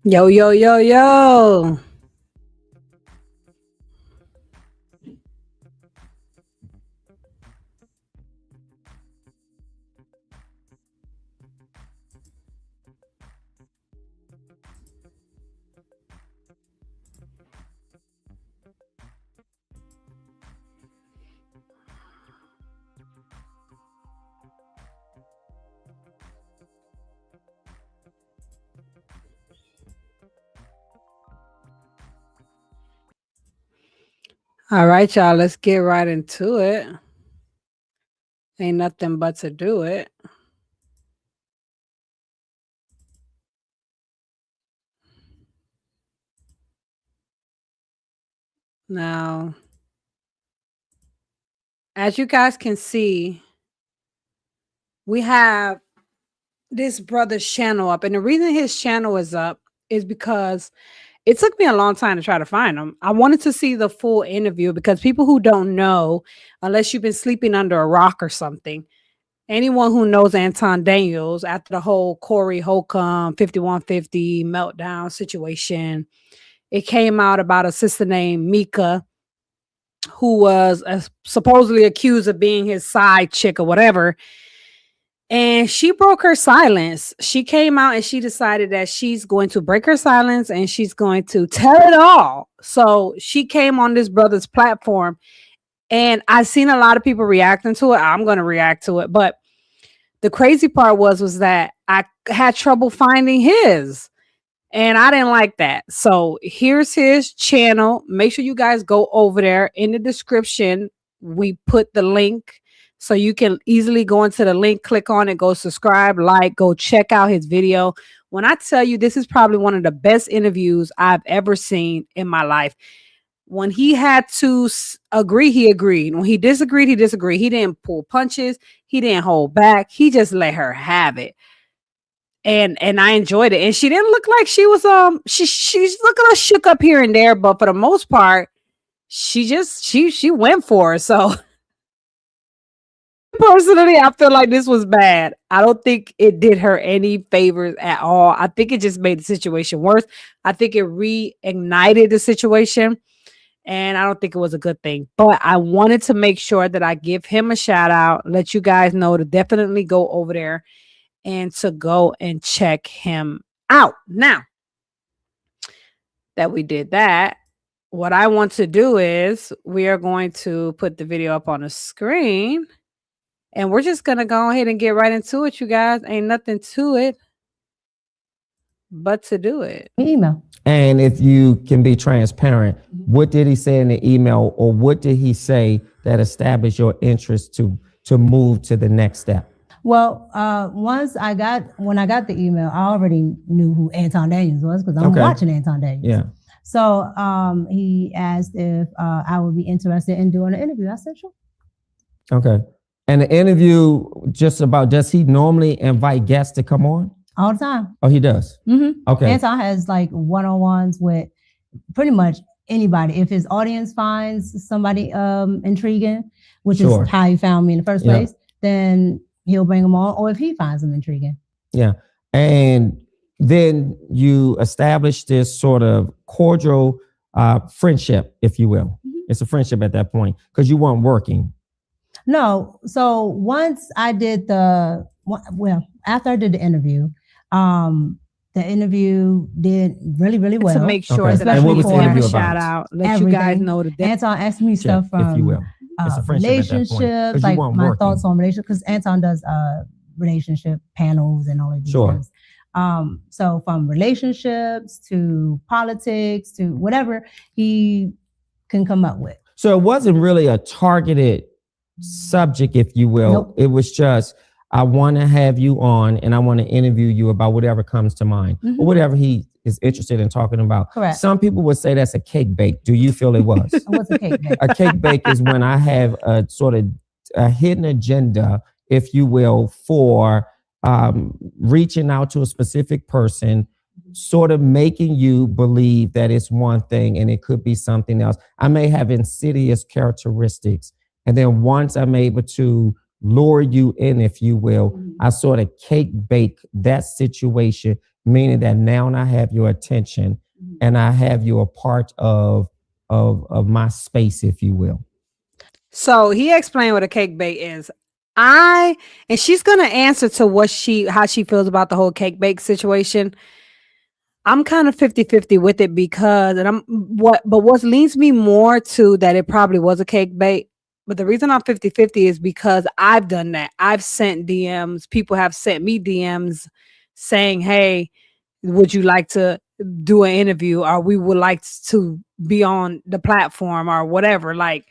Yo, yo, yo, yo. All right, y'all, let's get right into it. Ain't nothing but to do it. Now, as you guys can see, we have this brother's channel up. And the reason his channel is up is because it took me a long time to try to find him. I wanted to see the full interview because people who don't know, unless you've been sleeping under a rock or something, anyone who knows Anton Daniels after the whole Corey Holcomb 5150 meltdown situation, it came out about a sister named Mika who was supposedly accused of being his side chick or whatever. And she broke her silence. She came out and she decided that she's going to break her silence and she's going to tell it all. So she came on this brother's platform and I've seen a lot of people reacting to it. I'm going to react to it. But the crazy part was that I had trouble finding his and I didn't like that. So here's his channel. Make sure you guys go over there. In the description, we put the link. So you can easily go into the link, click on it, go subscribe, like, go check out his video. When I tell you this is probably one of the best interviews I've ever seen in my life. When he had to agree, he agreed. When he disagreed, he disagreed. He didn't pull punches. He didn't hold back. He just let her have it. And I enjoyed it. And she didn't look like she was she's looking a little shook up here and there, but for the most part, she went for it. So personally, I feel like this was bad. I don't think it did her any favors at all. I think it just made the situation worse. I think it reignited the situation, and I don't think it was a good thing. But I wanted to make sure that I give him a shout out, let you guys know to definitely go over there and to go and check him out. Now that we did that, what I want to do is we are going to put the video up on the screen. And we're just going to go ahead and get right into it, you guys. Ain't nothing to it but to do it. Email. And if you can be transparent, what did he say in the email, or what did he say that established your interest to move to the next step? Well, when I got the email, I already knew who Anton Daniels was because I'm watching Anton Daniels. Yeah. So he asked if I would be interested in doing an interview. I said, sure. Okay. And the interview does he normally invite guests to come on? All the time. Oh, he does? Mm-hmm. Okay. Anton has like one-on-ones with pretty much anybody. If his audience finds somebody intriguing, which is how he found me in the first place, then he'll bring them on. Or if he finds them intriguing. Yeah. And then you establish this sort of cordial friendship, if you will. It's a friendship at that point because you weren't working. No. So once I did after I did the interview did really, really well. To make sure Okay. that I And what was the give him a interview about? shout out, let you guys know the difference. Anton asked me Check, stuff from if you will. It's a friendship at that point, 'cause relationships, you like weren't my working. thoughts on relationships, because Anton does relationship panels and all of these Sure. things. So from relationships to politics to whatever he can come up with. So it wasn't really a targeted subject, if you will. Nope. It was just, I want to have you on and I want to interview you about whatever comes to mind or whatever he is interested in talking about. Correct. Some people would say that's a cake bake. Do you feel it was? What's a cake bake? A cake bake is when I have a sort of a hidden agenda, if you will, for reaching out to a specific person, sort of making you believe that it's one thing and it could be something else. I may have insidious characteristics. And then once I'm able to lure you in, if you will, I sort of cake bake that situation, meaning that now I have your attention and I have you a part of my space, if you will. So he explained what a cake bake is. And she's gonna answer to how she feels about the whole cake bake situation. I'm kind of 50-50 with it because what leads me more to that it probably was a cake bake. But the reason I'm 50-50 is because I've done that. I've sent DMs. People have sent me DMs saying, hey, would you like to do an interview, or we would like to be on the platform or whatever. Like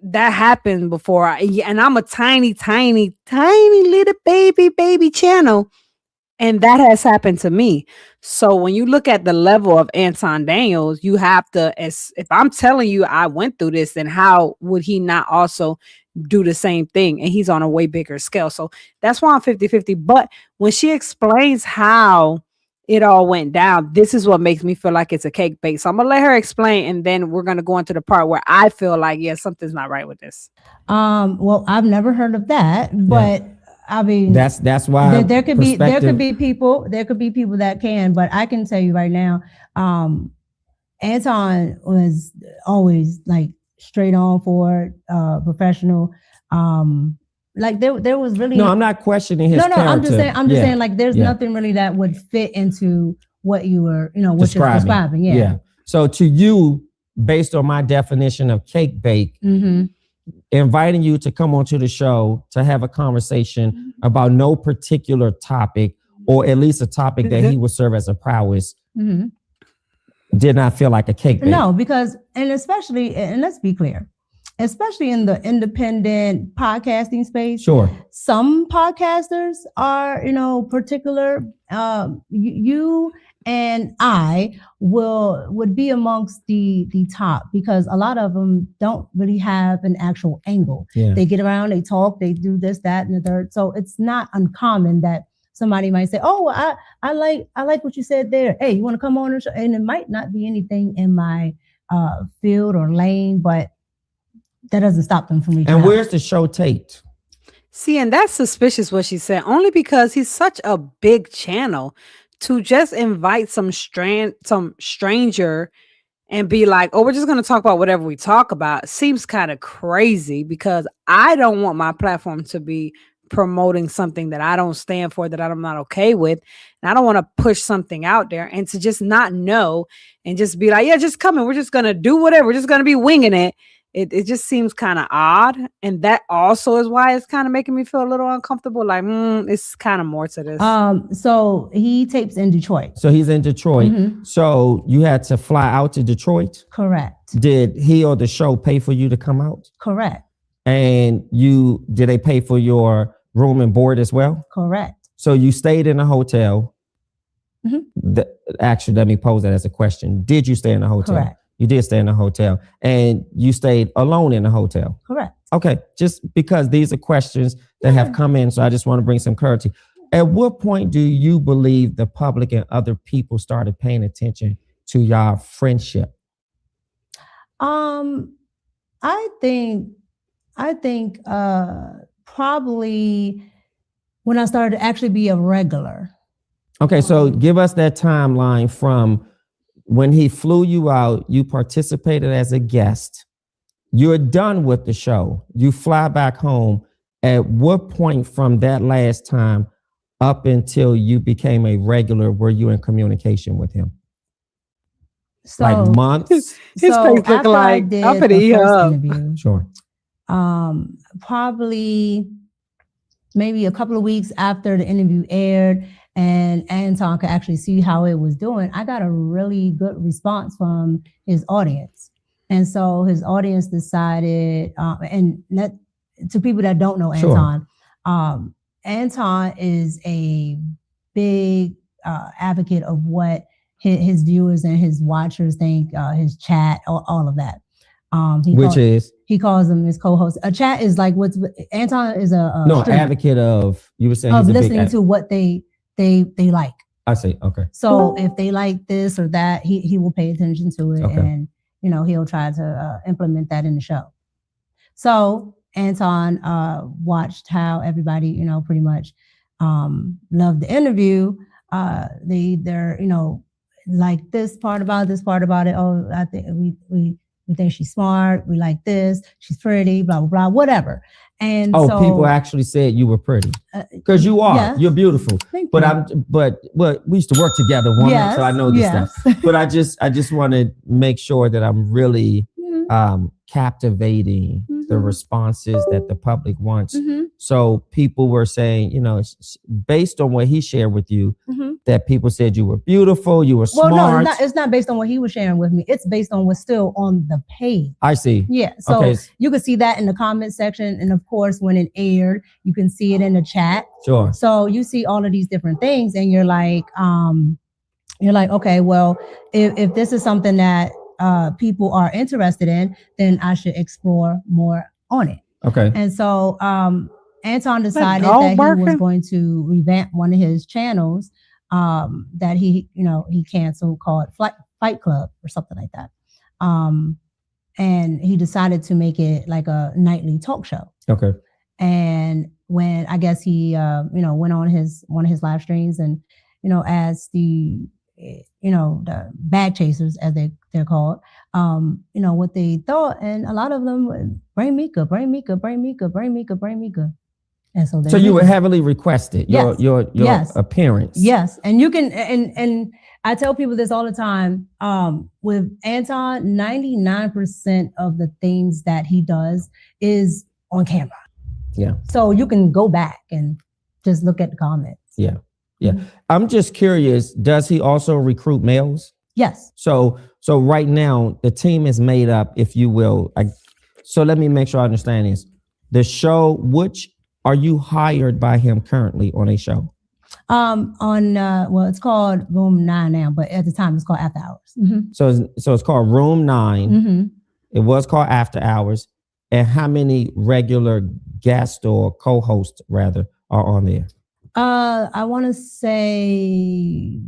that happened before. And I'm a tiny little baby channel. And that has happened to me. So when you look at the level of Anton Daniels, you have to, if I'm telling you I went through this, then how would he not also do the same thing? And he's on a way bigger scale. So that's why I'm 50-50. But when she explains how it all went down, this is what makes me feel like it's a cake bake. So I'm going to let her explain. And then we're going to go into the part where I feel like, yeah, something's not right with this. Well, I've never heard of that, but yeah. I mean, that's why there could be people that can, but I can tell you right now, Anton was always like straight on for it, professional. Like there was really no. I'm not questioning his. No. I'm just saying like there's nothing really that would fit into what you were, what you're describing. Yeah. So to you, based on my definition of cake bake. Inviting you to come onto the show to have a conversation about no particular topic, or at least a topic that he would serve as a prowess, did not feel like a cake bake. No, because, and let's be clear, especially in the independent podcasting space. Sure. Some podcasters are, particular, you and I would be amongst the top, because a lot of them don't really have an actual angle. Yeah. They get around, they talk, they do this, that, and the third. So it's not uncommon that somebody might say, "Oh, I like what you said there. Hey, you want to come on?" And it might not be anything in my field or lane, but that doesn't stop them from reaching out. And where's the show taped? See, and that's suspicious what she said, only because he's such a big channel. To just invite some stranger and be like, oh, we're just going to talk about whatever we talk about, seems kind of crazy, because I don't want my platform to be promoting something that I don't stand for, that I'm not okay with. And I don't want to push something out there and to just not know and just be like, yeah, just come in. We're just going to do whatever. We're just going to be winging it. It just seems kind of odd. And that also is why it's kind of making me feel a little uncomfortable. Like, it's kind of more to this. So he tapes in Detroit. So he's in Detroit. So you had to fly out to Detroit? Correct. Did he or the show pay for you to come out? Correct. And did they pay for your room and board as well? Correct. So you stayed in a hotel. Actually, let me pose that as a question. Did you stay in a hotel? Correct. You did stay in a hotel, and you stayed alone in a hotel. Correct. Okay, just because these are questions that have come in, so I just want to bring some clarity. At what point do you believe the public and other people started paying attention to your friendship? I think probably when I started to actually be a regular. Okay, so give us that timeline from when he flew you out, you participated as a guest. You're done with the show. You fly back home. At what point from that last time up until you became a regular were you in communication with him? So, Like months? His face look after I like, did I'm finna the eat her first up. interview, Sure. probably maybe a couple of weeks after the interview aired and Anton could actually see how it was doing, I got a really good response from his audience. And so his audience decided, and that, to people that don't know Anton, Sure. Anton is a big advocate of what his viewers and his watchers think, his chat, all of that. He calls them his co-host. A chat is like what's Anton is a no advocate of, you were saying of he's listening to what they like. I see. Okay. So if they like this or that, he will pay attention to it, Okay. and he'll try to implement that in the show. So Anton watched how everybody pretty much loved the interview. They're like this part about it. Oh, I think we think she's smart. We like this. She's pretty. Blah blah blah. Whatever. And so people actually said you were pretty because you are. Yes. You're beautiful. Thank but you. But we used to work together, woman. Yes, So I know this yes. stuff. But I just want to make sure that I'm really captivating the responses that the public wants. So people were saying, based on what he shared with you, that people said you were beautiful, you were smart. Well, no, it's not based on what he was sharing with me. It's based on what's still on the page. I see. Yeah. So okay. You can see that in the comment section. And of course, when it aired, you can see it in the chat. Sure. So you see all of these different things and you're like, okay, well, if this is something that people are interested in, then I should explore more on it. Okay. And so Anton decided that he was going to revamp one of his channels that he canceled, called Fight Club or something like that. And he decided to make it like a nightly talk show. Okay. And when I guess he went on one of his live streams and as the bag chasers, as they're called, what they thought, and a lot of them bring Mika. And so you were heavily requested. Yes. Your Yes. appearance. Yes, and you can and I tell people this all the time. With Anton, 99% of the things that he does is on camera. Yeah. So you can go back and just look at the comments. Yeah. Yeah. I'm just curious, does he also recruit males? Yes. So right now the team is made up, if you will. So let me make sure I understand this. The show, which are you hired by him currently on a show? It's called Room 9 now, but at the time it's called After Hours. So it's called Room 9. It was called After Hours. And how many regular guests or co-hosts rather are on there? I want to say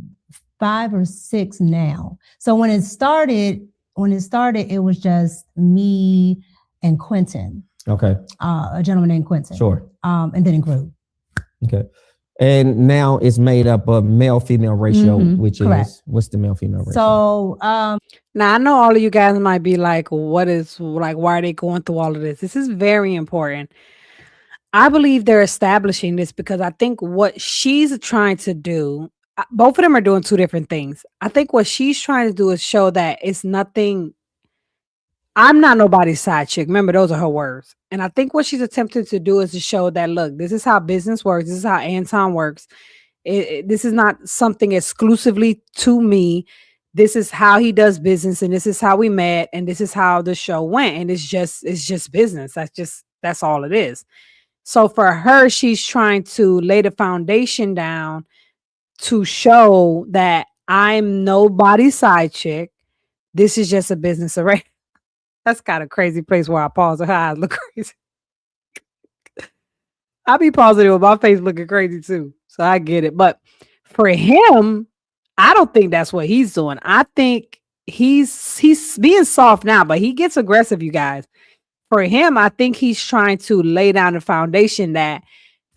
5 or 6 now. So when it started, it was just me and Quentin. Okay. A gentleman named Quentin. Sure. And then it grew. Okay. And now it's made up of male-female ratio, which correct. is, what's the male-female ratio? So now I know all of you guys might be like, why are they going through all of this? This is very important. I believe they're establishing this because I think what she's trying to do, both of them are doing two different things. I think what she's trying to do is show that it's nothing. I'm not nobody's side chick. Remember, those are her words. And I think what she's attempting to do is to show that, look, this is how business works. This is how Anton works. This is not something exclusively to me. This is how he does business. And this is how we met. And this is how the show went. And it's just business. That's all it is. So for her, she's trying to lay the foundation down to show that I'm nobody's side chick. This is just a business arrangement. That's kind of crazy place where I pause and her eyes look crazy. I be pausing with my face looking crazy too. So I get it. But for him, I don't think that's what he's doing. I think he's being soft now, but he gets aggressive, you guys. For him, I think he's trying to lay down the foundation that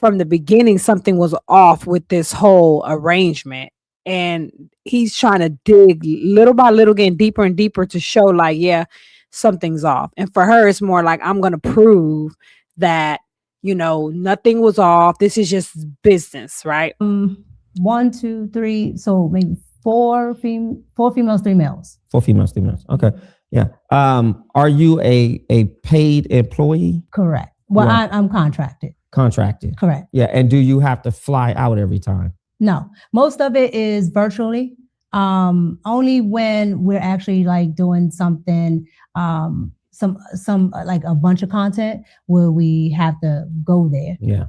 from the beginning something was off with this whole arrangement. And he's trying to dig little by little, getting deeper and deeper to show like, yeah, something's off. And for her, it's more like, I'm going to prove that, nothing was off. This is just business, right? 1, 2, 3. So maybe four females, 3 males. 4 females, 3 males. Okay. Yeah. Are you a paid employee? Correct. Well, Yeah. I'm contracted. Contracted. Correct. Yeah. And do you have to fly out every time? No, most of it is virtually. Only when we're actually like doing something, some like a bunch of content where we have to go there. Yeah.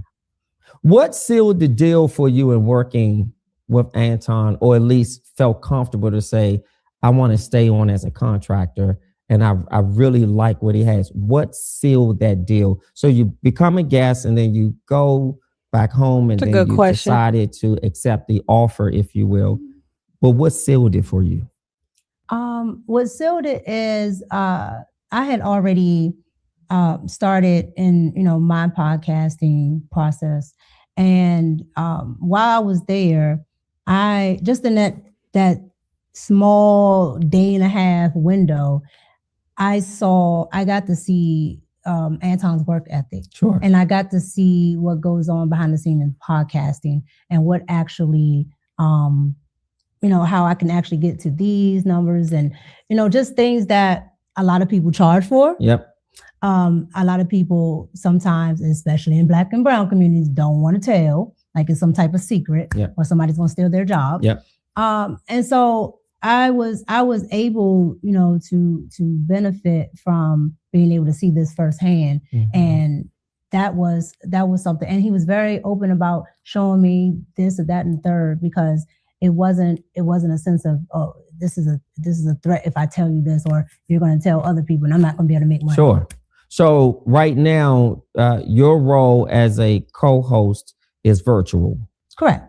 What sealed the deal for you in working with Anton, or at least felt comfortable to say, I want to stay on as a contractor and I really like what he has? What sealed that deal? So you become a guest and then you go back home and That's a then good you question. decided to accept the offer, if you will. But what sealed it for you? What sealed it is I had already started in my podcasting process, and while I was there, I just in that small day and a half window, I got to see Anton's work ethic. Sure. And I got to see what goes on behind the scenes in podcasting and what actually, how I can actually get to these numbers and, just things that a lot of people charge for. Yep. A lot of people sometimes, especially in Black and brown communities, don't want to tell, like it's some type of secret, Yep. or somebody's going to steal their job. Yep. And so I was able, to benefit from being able to see this firsthand. Mm-hmm. And that was something. And he was very open about showing me this or that and the third, because it wasn't a sense of, oh, this is a threat if I tell you this, or you're going to tell other people and I'm not going to be able to make money. Sure. So right now, your role as a co-host is virtual. Correct.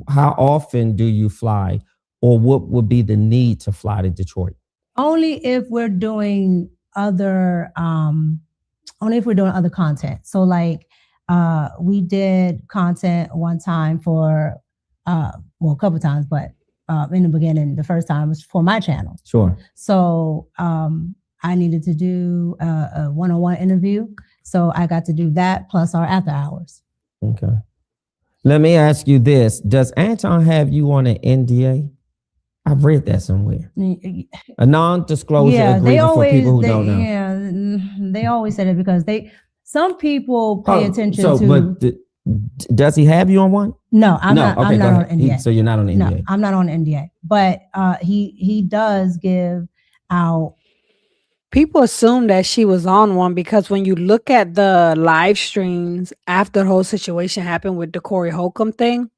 How often do you fly, or what would be the need to fly to Detroit? Only if we're doing other content. So like we did content one time for a couple times, but in the beginning, the first time was for my channel. Sure. So I needed to do a one-on-one interview. So I got to do that plus our after hours. Okay. Let me ask you this. Does Anton have you on an NDA? I've read that somewhere. A non-disclosure agreement for people who don't know. Yeah, they always said it because some people pay attention to. But does he have you on one? No, I'm not. Okay, I'm not on NDA. So you're not on NDA. No, I'm not on NDA. But he does give out. People assume that she was on one because when you look at the live streams after the whole situation happened with the Corey Holcomb thing,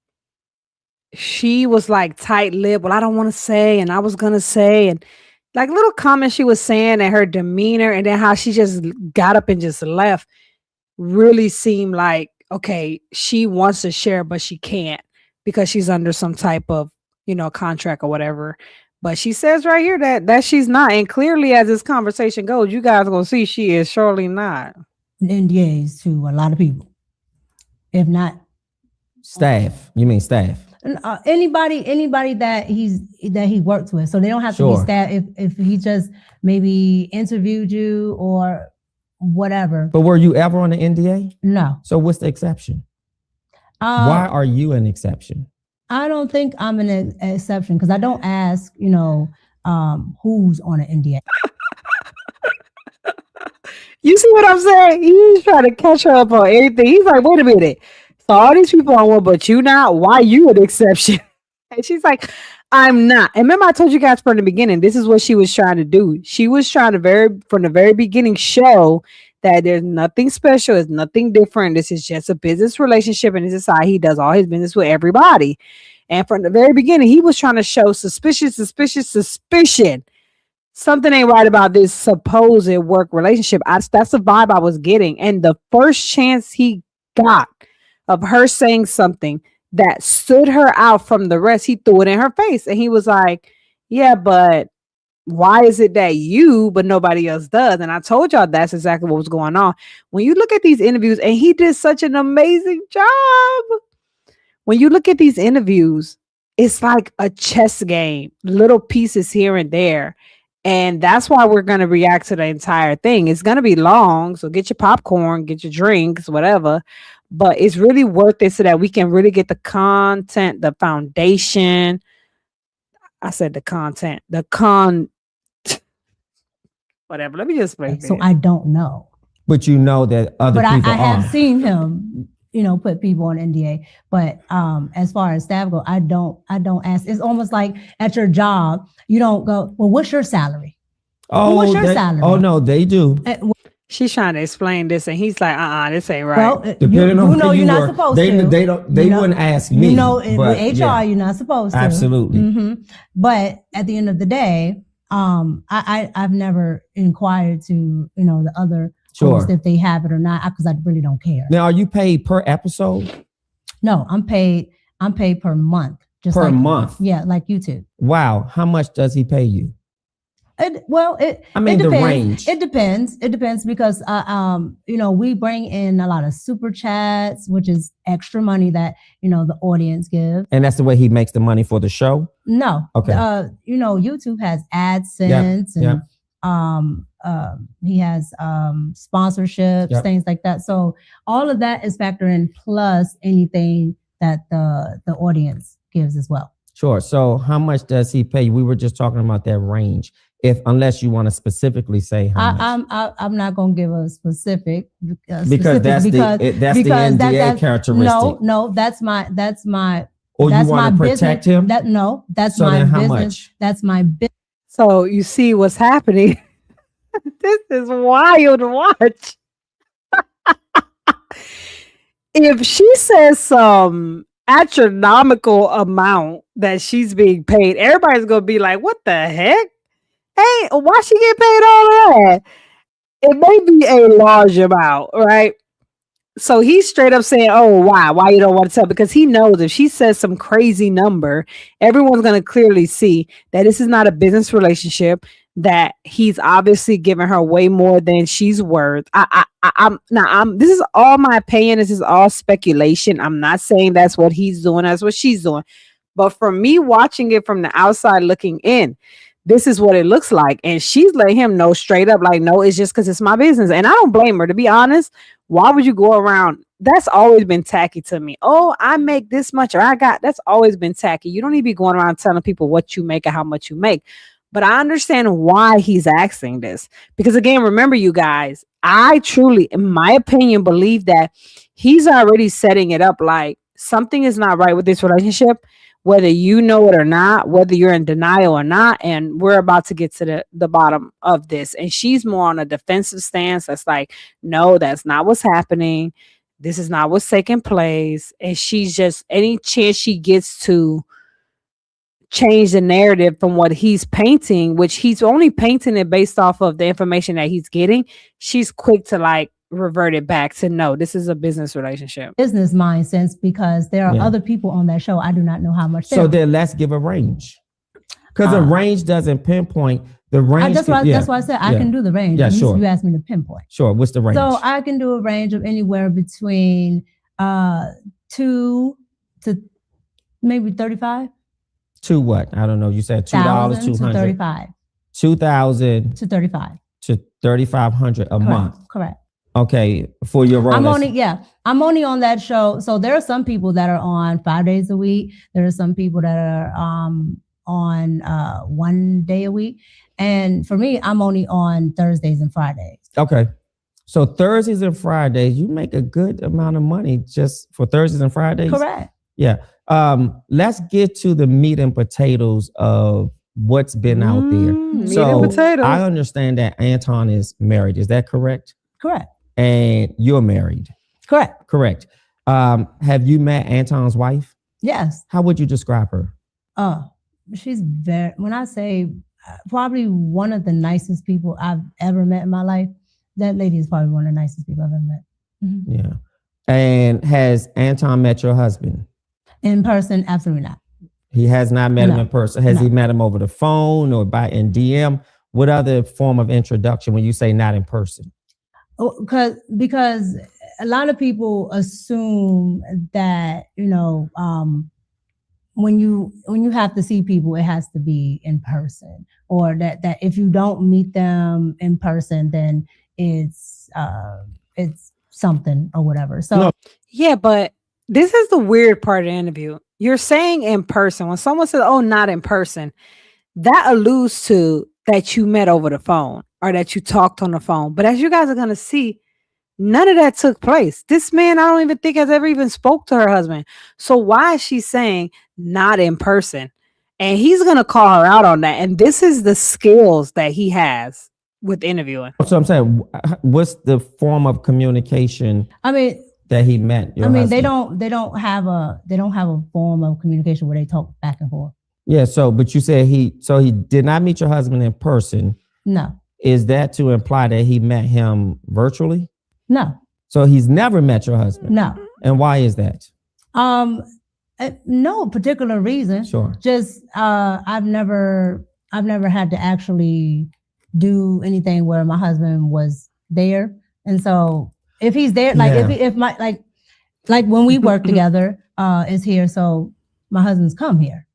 she was like tight-lipped. Well, I don't want to say, and I was gonna say, and like little comments she was saying, and her demeanor, and then how she just got up and just left, really seemed like, okay, she wants to share, but she can't because she's under some type of, contract or whatever. But she says right here that she's not. And clearly, as this conversation goes, you guys are going to see she is surely not. NDAs to a lot of people. If not. Staff. You mean staff? Anybody that he works with. So they don't have to be staff if he just maybe interviewed you or whatever. But were you ever on an NDA? No. So what's the exception? Why are you an exception? I don't think I'm an exception because I don't ask, who's on an NDA. You see what I'm saying? He's trying to catch her up on everything. He's like, wait a minute. So all these people on one, but you not? Why you an exception? And she's like, I'm not. And remember I told you guys from the beginning, this is what she was trying to do. She was trying to from the very beginning show that there's nothing special. It's nothing different. This is just a business relationship. And this is how he does all his business with everybody. And from the very beginning, he was trying to show suspicion. Something ain't right about this supposed work relationship. That's the vibe I was getting. And the first chance he got of her saying something that stood her out from the rest, he threw it in her face. And he was like, yeah, but why is it that you, but nobody else does? And I told y'all that's exactly what was going on. When you look at these interviews, and he did such an amazing job. When you look at these interviews, it's like a chess game, little pieces here and there. And that's why we're going to react to the entire thing. It's going to be long. So get your popcorn, get your drinks, whatever. But it's really worth it so that we can really get the content, the foundation. I said the content, whatever. Let me just play. So I don't know. But you know that other But people I have are. seen him, put people on NDA. But as far as staff go, I don't ask. It's almost like at your job, you don't go, well, what's your salary? Oh, what's your salary? Oh no, they do. She's trying to explain this, and he's like, this ain't right. Well, depending on who you're not supposed to. They don't. They wouldn't ask me. With HR, you're not supposed to. Absolutely. Mm-hmm. But at the end of the day, I've never inquired to the other hosts if they have it or not, because I really don't care. Now, are you paid per episode? No, I'm paid per month. Per month. Yeah, like YouTube. Wow, how much does he pay you? It depends. The range. It depends because we bring in a lot of super chats, which is extra money that the audience gives. And that's the way he makes the money for the show? No. Okay. YouTube has AdSense and he has sponsorships, things like that. So all of that is factored in, plus anything that the audience gives as well. Sure. So how much does he pay you? We were just talking about that range. Unless you want to specifically say how much. I'm not going to give a specific because that's the NDA characteristic. No, that's my. Or that's you want to protect him? That's so my then how business. Much? That's my business. So you see what's happening. This is wild to watch. If she says some astronomical amount that she's being paid, everybody's going to be like, what the heck? Hey, why she get paid all that? It may be a large amount, right? So he's straight up saying, oh, why you don't want to tell? Because he knows if she says some crazy number, everyone's going to clearly see that this is not a business relationship, that he's obviously giving her way more than she's worth. This is all my opinion. This is all speculation. I'm not saying that's what he's doing. That's what she's doing. But for me, watching it from the outside looking in, this is what it looks like. And she's letting him know straight up, like, no, it's just because it's my business. And I don't blame her, to be honest. Why would you go around? That's always been tacky to me. Oh, I make this much, or that's always been tacky. You don't need to be going around telling people what you make and how much you make. But I understand why he's asking this. Because again, remember, you guys, I truly, in my opinion, believe that he's already setting it up like something is not right with this relationship, whether you know it or not, whether you're in denial or not. And we're about to get to the bottom of this. And she's more on a defensive stance. That's like, no, that's not what's happening. This is not what's taking place. And she's just, any chance she gets to change the narrative from what he's painting, which he's only painting it based off of the information that he's getting, she's quick to like revert it back to no, this is a business relationship. Business mind sense, because there are other people on that show. I do not know how much. So then let's give a range, because a range doesn't pinpoint the range. That's why I said I can do the range. Yeah, sure. You asked me to pinpoint. Sure. What's the range? So I can do a range of anywhere between 2 to maybe 35. To what? I don't know. You said $2, to 35. 2,000 to 35 to 3,500 a month. Correct. Okay, for your role. I'm only on that show. So there are some people that are on 5 days a week. There are some people that are on 1 day a week. And for me, I'm only on Thursdays and Fridays. Okay. So Thursdays and Fridays, you make a good amount of money just for Thursdays and Fridays? Correct. Yeah. Let's get to the meat and potatoes of what's been out there. Meat and potatoes. I understand that Anton is married. Is that correct? Correct. And you're married. Correct. Correct. Have you met Anton's wife? Yes. How would you describe her? She's when I say probably one of the nicest people I've ever met in my life. That lady is probably one of the nicest people I've ever met. Mm-hmm. Yeah. And has Anton met your husband? In person, absolutely not. He has not met him No. in person. Has No. he met him over the phone or by in DM? What other form of introduction when you say not in person? Because a lot of people assume that, when you have to see people, it has to be in person, or that if you don't meet them in person, then it's something or whatever. So No. Yeah, but this is the weird part of the interview. You're saying in person. When someone says, "Oh, not in person," that alludes to that you met over the phone or that you talked on the phone. But as you guys are going to see, none of that took place. This man, I don't even think has ever even spoke to her husband. So why is she saying not in person? And he's going to call her out on that. And this is the skills that he has with interviewing. So I'm saying, what's the form of communication I mean, that he met? Your husband? they don't have a form of communication where they talk back and forth. Yeah. So, but you said he did not meet your husband in person. No. Is that to imply that he met him virtually? No. So he's never met your husband. No. And why is that? No particular reason. Sure. Just I've never had to actually do anything where my husband was there, and so if he's there, like if my like when we work together, is here, so my husband's come here.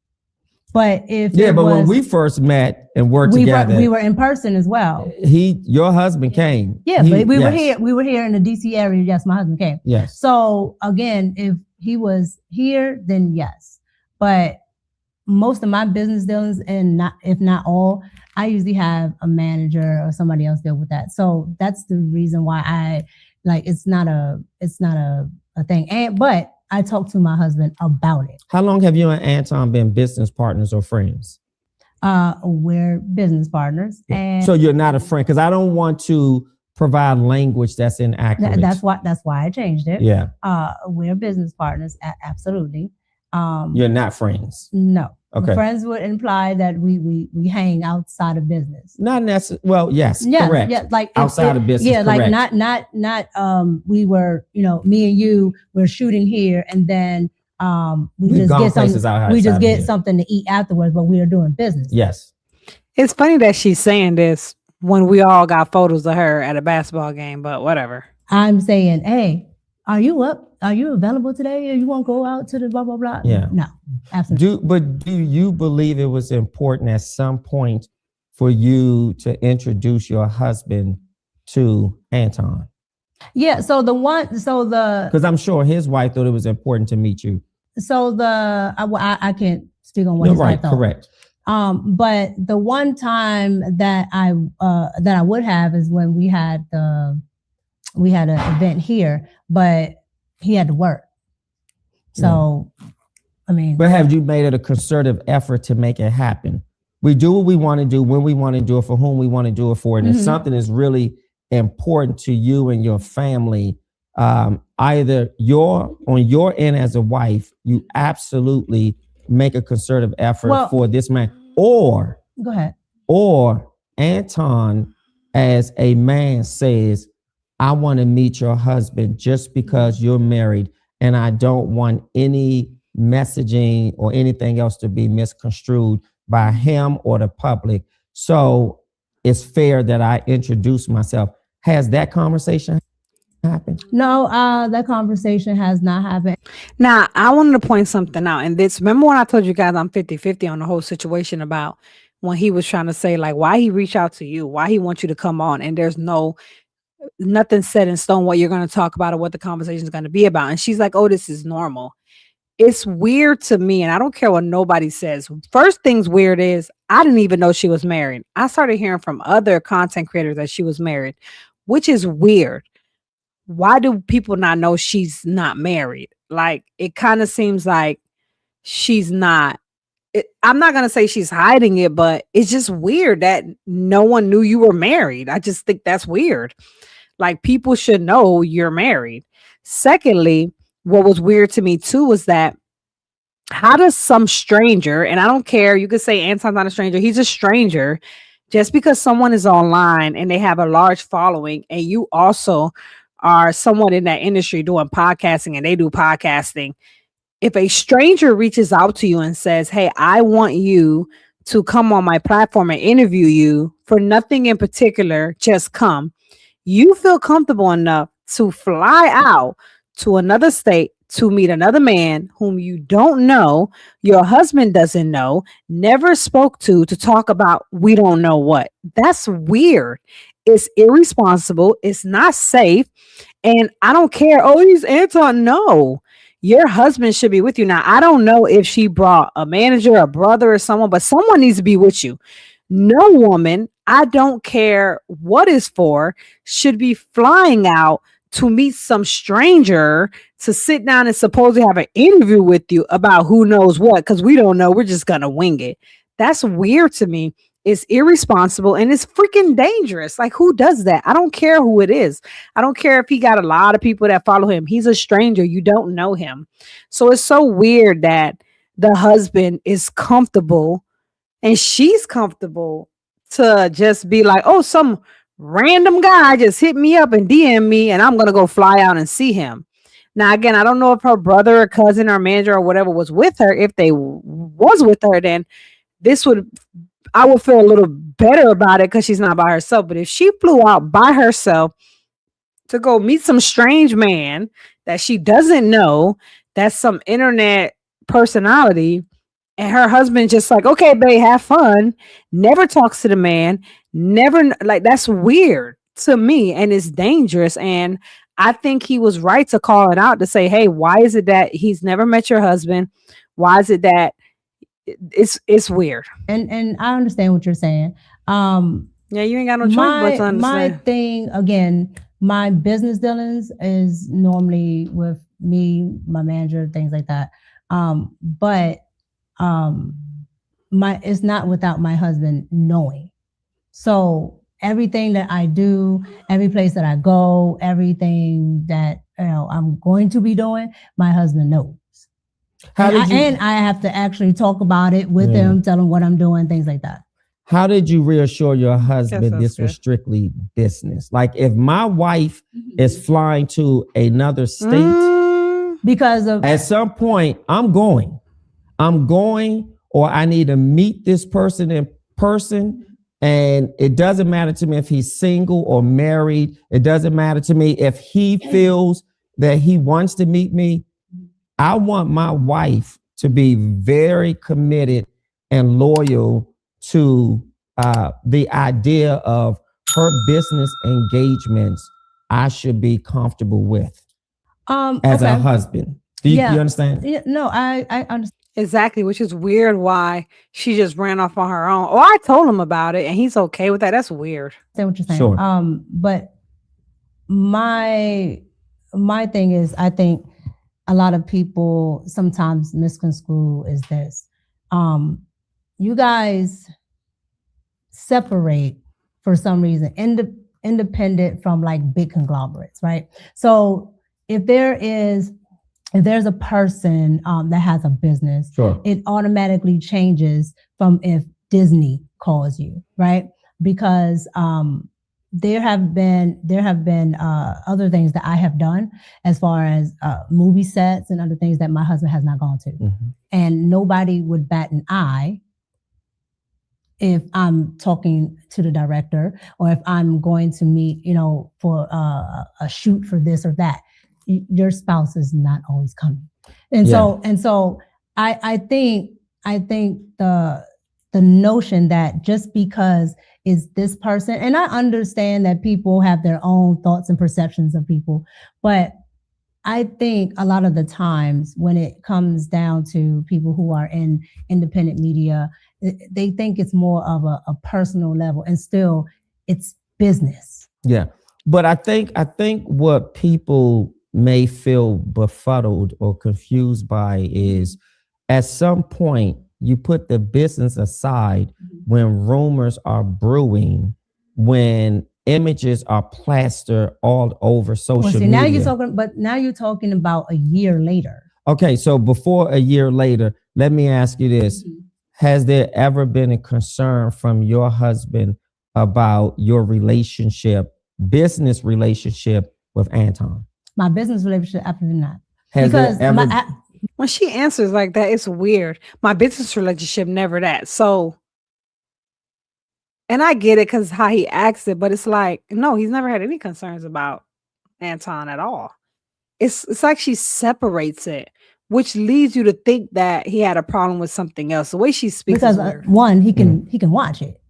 But when we first met and worked together, we were in person as well. Your husband came. Yeah, but we were here. We were here in the DC area. Yes, my husband came. Yes. So again, if he was here, then yes. But most of my business dealings, and if not all, I usually have a manager or somebody else deal with that. So that's the reason why I it's not a thing. But I talked to my husband about it. How long have you and Anton been business partners or friends? We're business partners. Yeah. And so you're not a friend, because I don't want to provide language that's inaccurate. That's why I changed it. Yeah. We're business partners. Absolutely. You're not friends. No. Okay. Friends would imply that we hang outside of business. Not necessarily. Well, yes, correct. Yeah, like outside of business. Yeah, correct. like not we were, me and you were shooting here, and then we just get something to eat afterwards, but we are doing business. Yes. It's funny that she's saying this when we all got photos of her at a basketball game, but whatever. I'm saying, hey, are you up? Are you available today? Or you want to go out to the blah, blah, blah? Yeah. No, absolutely. Do you believe it was important at some point for you to introduce your husband to Anton? Yeah. Because I'm sure his wife thought it was important to meet you. So I can't speak on what his wife thought. Correct. But the one time that I would have is when we had an event here, but he had to work. So, yeah. I mean, but have you made it a concerted effort to make it happen? We do what we want to do, when we want to do it, for whom we want to do it for. And if something is really important to you and your family, either on your end as a wife, you absolutely make a concerted effort for this man, or go ahead, or Anton as a man says, I want to meet your husband just because you're married, and I don't want any messaging or anything else to be misconstrued by him or the public. So it's fair that I introduce myself. Has that conversation happened? No, that conversation has not happened. Now, I wanted to point something out. And remember when I told you guys I'm 50-50 on the whole situation about when he was trying to say, like, why he reached out to you, why he wants you to come on, and there's nothing set in stone what you're going to talk about or what the conversation is going to be about. And she's like, oh, this is normal. It's weird to me, and I don't care what nobody says. First thing's weird is I didn't even know she was married. I started hearing from other content creators that she was married, which is weird. Why do people not know she's not married? Like, it kind of seems like she's not. I'm not going to say she's hiding it, but it's just weird that no one knew you were married. I just think that's weird. Like, people should know you're married. Secondly, what was weird to me too was that how does some stranger, and I don't care, you could say Anton's not a stranger, he's a stranger, just because someone is online and they have a large following and you also are someone in that industry doing podcasting and they do podcasting, if a stranger reaches out to you and says, hey, I want you to come on my platform and interview you for nothing in particular, just come. You feel comfortable enough to fly out to another state to meet another man whom you don't know, your husband doesn't know, never spoke to talk about we don't know what. That's weird. It's irresponsible. It's not safe. And I don't care. Oh, he's Anton. No, your husband should be with you. Now, I don't know if she brought a manager, a brother, or someone, but someone needs to be with you. No woman, I don't care what is for, should be flying out to meet some stranger to sit down and supposedly have an interview with you about who knows what, because we don't know. We're just going to wing it. That's weird to me. It's irresponsible and it's freaking dangerous. Like, who does that? I don't care who it is. I don't care if he got a lot of people that follow him. He's a stranger. You don't know him. So it's so weird that the husband is comfortable and she's comfortable to just be like, oh, some random guy just hit me up and DM me and I'm going to go fly out and see him. Now, again, I don't know if her brother or cousin or manager or whatever was with her. If they was with her, then I would feel a little better about it because she's not by herself. But if she flew out by herself to go meet some strange man that she doesn't know, that's some internet personality, and her husband just like, okay, babe, have fun, never talks to the man, never, like, that's weird to me and it's dangerous. And I think he was right to call it out, to say, hey, why is it that he's never met your husband? Why is it that it's weird? And I understand what you're saying. Yeah, you ain't got no choice but to understand. My thing, again, my business dealings is normally with me, my manager, things like that. But it's not without my husband knowing. So everything that I do, every place that I go, everything that I'm going to be doing, my husband knows. And I have to actually talk about it with him, tell him what I'm doing, things like that. How did you reassure your husband this was strictly business? Like, if my wife is flying to another state, because of at some point I'm going, or I need to meet this person in person. And it doesn't matter to me if he's single or married. It doesn't matter to me if he feels that he wants to meet me. I want my wife to be very committed and loyal to the idea of her business engagements. I should be comfortable with as a husband. Do you understand? Yeah, no, I understand. Exactly, which is weird why she just ran off on her own. Oh, I told him about it and he's okay with that. That's weird. Say what you're saying. Sure. But my thing is, I think a lot of people sometimes misconstrue is this. You guys separate for some reason, independent from like big conglomerates, right? So if there's a person that has a business, sure, it automatically changes from if Disney calls you, right? Because there have been other things that I have done as far as movie sets and other things that my husband has not gone to, and nobody would bat an eye if I'm talking to the director or if I'm going to meet, for a shoot for this or that. Your spouse is not always coming. And so I think the notion that just because is this person, and I understand that people have their own thoughts and perceptions of people, but I think a lot of the times when it comes down to people who are in independent media, they think it's more of a personal level, and still it's business. Yeah. But I think what people may feel befuddled or confused by is, at some point you put the business aside when rumors are brewing, when images are plastered all over social media. Now you're talking about a year later. Okay, so before a year later, let me ask you this. Has there ever been a concern from your husband about your business relationship with Anton? My business relationship, absolutely not. When she answers like that, it's weird. My business relationship, never that. So, and I get it because how he acts it, but it's like, no, he's never had any concerns about Anton at all. It's like she separates it, which leads you to think that he had a problem with something else. The way she speaks because is weird. one, he can watch it.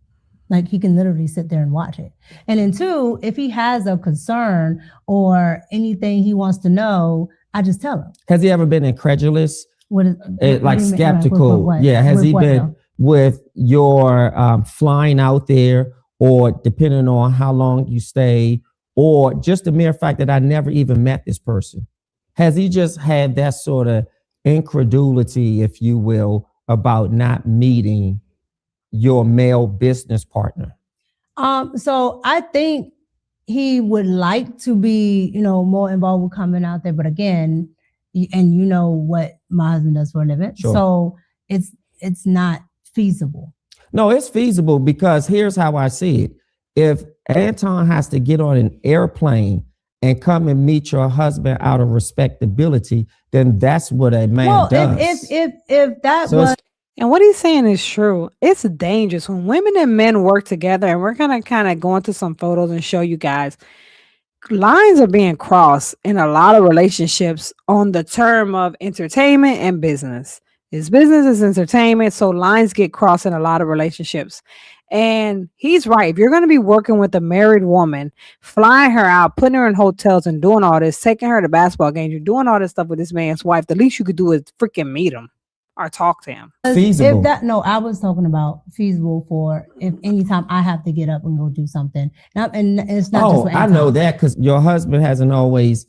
Like he can literally sit there and watch it. And then two, if he has a concern or anything he wants to know, I just tell him. Has he ever been incredulous? What Like do you mean? skeptical? What? Yeah. Has With he what, been though? with your flying out there, or depending on how long you stay, or just the mere fact that I never even met this person? Has he just had that sort of incredulity, if you will, about not meeting your male business partner? So I think he would like to be, more involved with coming out there. But again, and you know what my husband does for a living. Sure. So it's not feasible. No, it's feasible, because here's how I see it. If Anton has to get on an airplane and come and meet your husband out of respectability, then that's what a man does. If that So was, And what he's saying is true. It's dangerous when women and men work together, and we're gonna kind of go into some photos and show you guys. Lines are being crossed in a lot of relationships on the term of entertainment and business. It's business, is entertainment, so lines get crossed in a lot of relationships. And he's right. If you're going to be working with a married woman, flying her out, putting her in hotels and doing all this, taking her to basketball games, you're doing all this stuff with this man's wife, the least you could do is freaking meet him or talk to him. feasible. if that, no, I was talking about feasible for if anytime I have to get up and go do something. And it's not just Oh, with I Anton. know that, because your husband hasn't always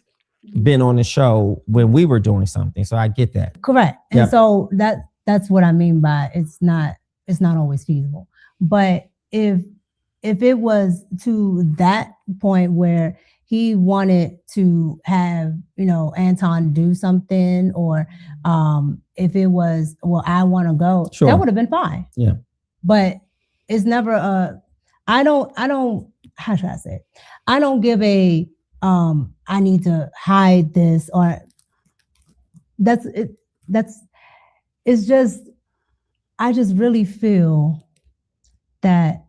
been on the show when we were doing something. So I get that. Correct. And Yeah. so that's what I mean by it's not always feasible. But if it was to that point where he wanted to have, Anton do something, or if it was, well, I want to go, Sure. that would have been fine. Yeah. But it's never I don't, how should I say it? I don't give a I need to hide this, or it's just, I just really feel that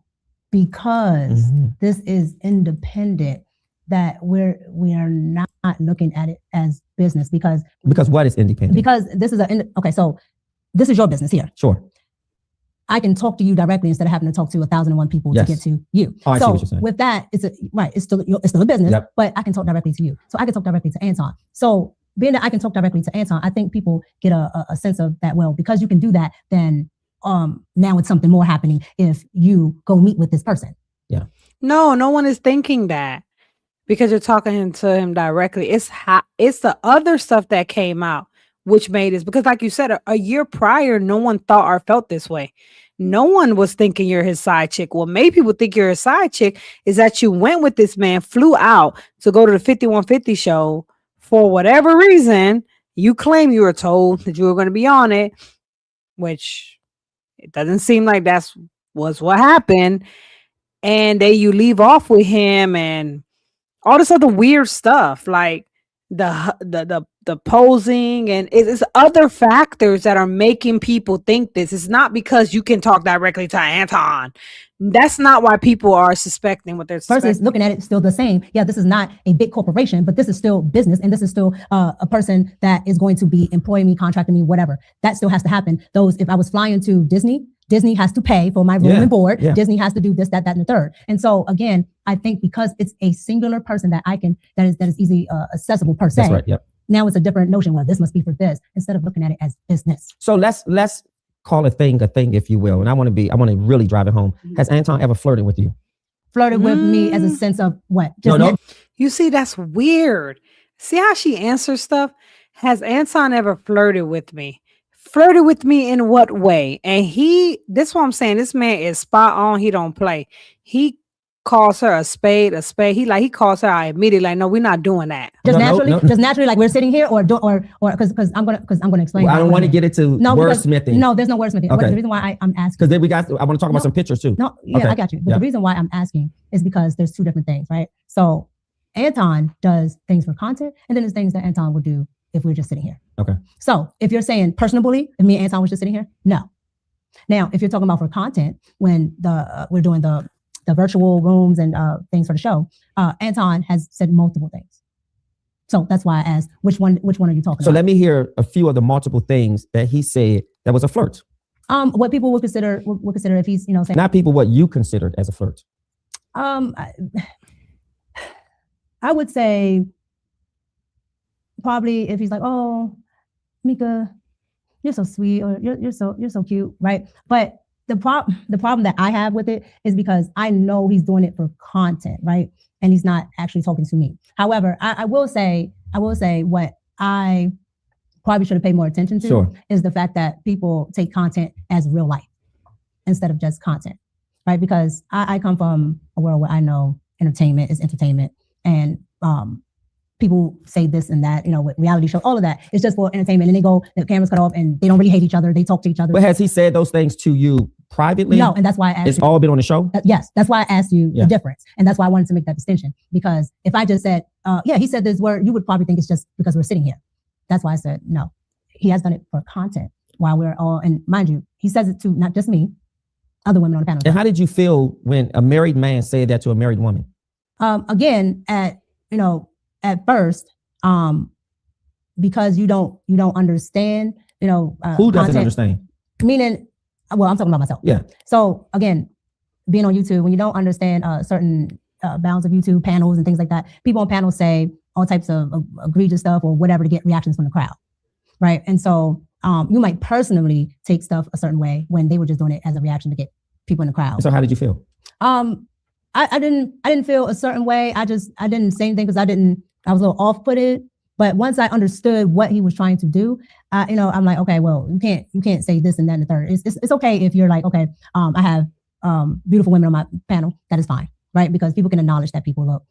because this is independent, that we are not looking at it as business, because What is independent? because this is okay, so this is your business here. Sure. I can talk to you directly instead of having to talk to 1,001 people Yes. to get to you. Oh, I see So what you're saying. with that, it's still a business, Yep. but I can talk directly to you. So I can talk directly to Anton. So being that I can talk directly to Anton, I think people get a sense of that. Well, because you can do that, then now it's something more happening if you go meet with this person. No one is thinking that, because you're talking to him directly. It's the other stuff that came out which made this, because like you said, a year prior, no one thought or felt this way. No one was thinking you're his side chick. What made people think you're a side chick is that you went with this man, flew out to go to the 5150 show for whatever reason. You claim you were told that you were going to be on it, which it doesn't seem like was what happened. And then you leave off with him and all this other weird stuff, like the posing, and it's other factors that are making people think this. It's not because you can talk directly to Anton. That's not why people are suspecting what they're suspecting. Versus looking at it still the same. Yeah, this is not a big corporation, but this is still business, and this is still a person that is going to be employing me, contracting me, whatever. That still has to happen. If I was flying to Disney has to pay for my room and board. Yeah. Disney has to do this, that, and the third. And so again, I think because it's a singular person that is easily accessible per se. That's right. Yep. Now it's a different notion. Well, this must be for this, instead of looking at it as business. So let's call a thing, if you will. And I want to really drive it home. Has Anton ever flirted with you? Flirted with me as a sense of what? No. You see, that's weird. See how she answers stuff? Has Anton ever flirted with me? Flirted with me in what way? And this is what I'm saying. This man is spot on. He don't play. He calls her a spade. He calls her out immediately. Like, no, we're not doing that. Just naturally, like we're sitting here, or because I'm gonna explain. Well, I don't want to get into wordsmithing. No, there's no wordsmithing. Okay. The reason why I'm asking, because I want to talk about some pictures too. No, yeah, Okay. I got you. But the reason why I'm asking is because there's two different things, right? So Anton does things for content, and then there's things that Anton would do if we're just sitting here. Okay. So if you're saying personally, if me and Anton was just sitting here, no. Now, if you're talking about for content, when we're doing the virtual rooms and things for the show, Anton has said multiple things. So that's why I asked, which one are you talking about? So let me hear a few of the multiple things that he said that was a flirt. What people would consider if he's, saying, not people, what you considered as a flirt. I would say probably if he's like, oh, Mika, you're so sweet, or you're so cute, right? But the problem that I have with it is because I know he's doing it for content, right? And he's not actually talking to me. However, I will say what I probably should have paid more attention to is the fact that people take content as real life instead of just content, right? Because I come from a world where I know entertainment is entertainment, and people say this and that, with reality shows, all of that. It's just for entertainment, and the cameras cut off, and they don't really hate each other. They talk to each other. But has he said those things to you privately? No, and that's why I asked it's all been on the show? Yes, that's why I asked you the difference. And that's why I wanted to make that distinction. Because if I just said, he said this word, you would probably think it's just because we're sitting here. That's why I said, no, he has done it for content while we're all, and mind you, he says it to not just me, other women on the panel. And how did you feel when a married man said that to a married woman? Again, at first, because you don't understand, who doesn't content, understand? Meaning, well, I'm talking about myself. Yeah. So again, being on YouTube, when you don't understand certain bounds of YouTube panels and things like that, people on panels say all types of egregious stuff or whatever to get reactions from the crowd, right? And so you might personally take stuff a certain way when they were just doing it as a reaction to get people in the crowd. So how did you feel? I didn't feel a certain way. I didn't say anything because I was a little off-putted. But once I understood what he was trying to do, I'm like, okay, well, you can't say this and that and the third. It's okay if you're like, okay, I have beautiful women on my panel. That is fine, right? Because people can acknowledge that people look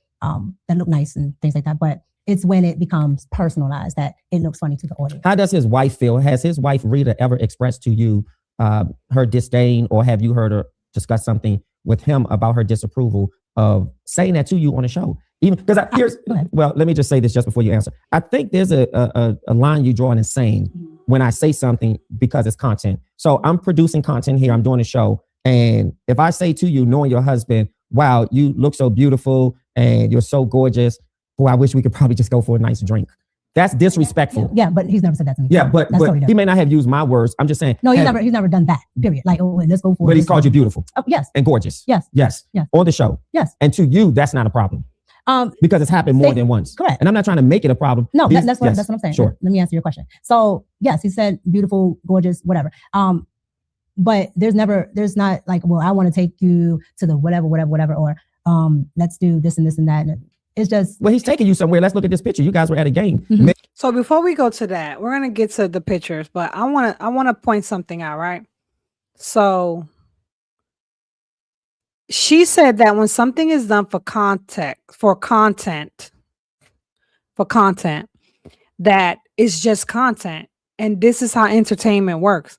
nice and things like that. But it's when it becomes personalized that it looks funny to the audience. How does his wife feel? Has his wife Rita ever expressed to you her disdain, or have you heard her discuss something with him about her disapproval of saying that to you on the show? Even because let me just say this just before you answer. I think there's a line you draw in saying when I say something because it's content. So I'm producing content here. I'm doing a show. And if I say to you, knowing your husband, wow, you look so beautiful and you're so gorgeous. Boy, I wish we could probably just go for a nice drink. That's disrespectful. Yeah, but he's never said that to me. Yeah, but he may not have used my words. I'm just saying. No, he's never done that. Period. Like, oh, let's go for it. But he's called you beautiful. Oh, yes. And gorgeous. Yes. Yes. Yes. On the show. Yes. And to you, that's not a problem. Because it's happened more than once. Correct. And I'm not trying to make it a problem. No, that's what I'm saying. Sure. Let me answer your question. So yes, he said beautiful, gorgeous, whatever. But there's not like, well, I want to take you to the whatever, or let's do this and this and that. It's just, well, he's taking you somewhere. Let's look at this picture. You guys were at a game. Mm-hmm. So before we go to that, we're gonna get to the pictures, but I wanna point something out, right? So she said that when something is done for content, that is just content. And this is how entertainment works.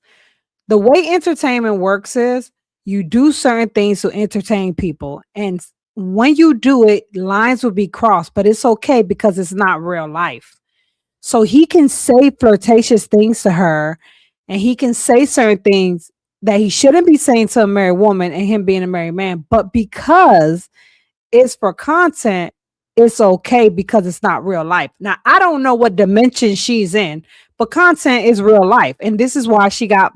The way entertainment works is you do certain things to entertain people. And when you do it, lines will be crossed, but it's okay because it's not real life. So he can say flirtatious things to her, and he can say certain things that he shouldn't be saying to a married woman and him being a married man. But because it's for content, it's okay because it's not real life. Now, I don't know what dimension she's in, but content is real life. And this is why she got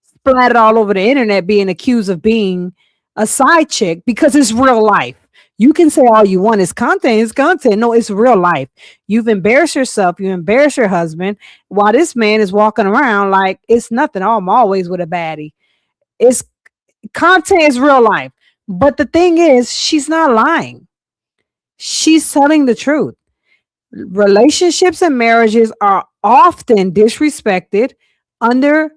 splattered all over the internet being accused of being a side chick, because it's real life. You can say all you want, it's content, it's content. No, it's real life. You've embarrassed yourself, you embarrass your husband, while this man is walking around like it's nothing. Oh, I'm always with a baddie. It's content, is real life. But the thing is, she's not lying. She's telling the truth. Relationships and marriages are often disrespected under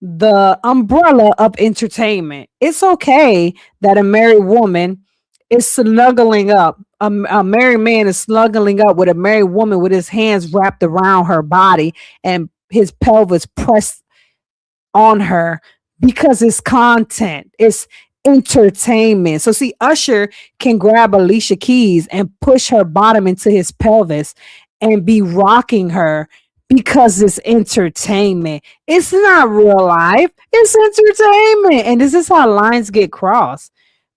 the umbrella of entertainment. It's okay that a married woman is snuggling up. A married man is snuggling up with a married woman with his hands wrapped around her body and his pelvis pressed on her, because it's content. It's entertainment. So see, Usher can grab Alicia Keys and push her bottom into his pelvis and be rocking her because it's entertainment. It's not real life. It's entertainment. And this is how lines get crossed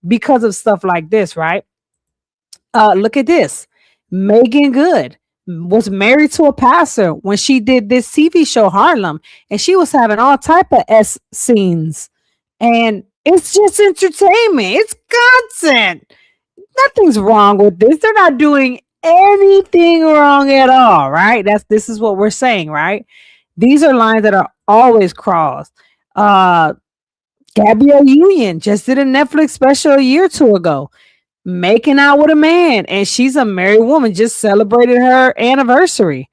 because of stuff like this, right? Look at this. Megan Good was married to a pastor when she did this TV show Harlem, and she was having all type of S scenes. And it's just entertainment. It's content. Nothing's wrong with this. They're not doing anything wrong at all, right? This is what we're saying, right? These are lines that are always crossed. Gabrielle Union just did a Netflix special a year or two ago, making out with a man, and she's a married woman, just celebrated her anniversary.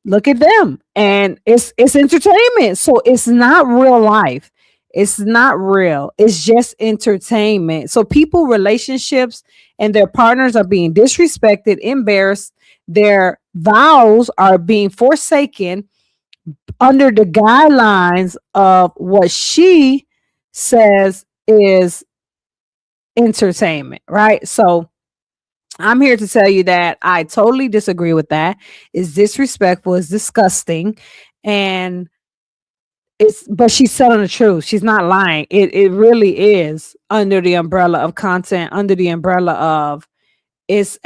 Look at them. And it's entertainment. So it's not real life. It's not real. It's just entertainment. So people, relationships, and their partners are being disrespected, embarrassed. Their vows are being forsaken under the guidelines of what she says is entertainment, right? So I'm here to tell you that I totally disagree with that. It's disrespectful, it's disgusting, and but she's telling the truth. She's not lying. It really is under the umbrella of content, under the umbrella of it's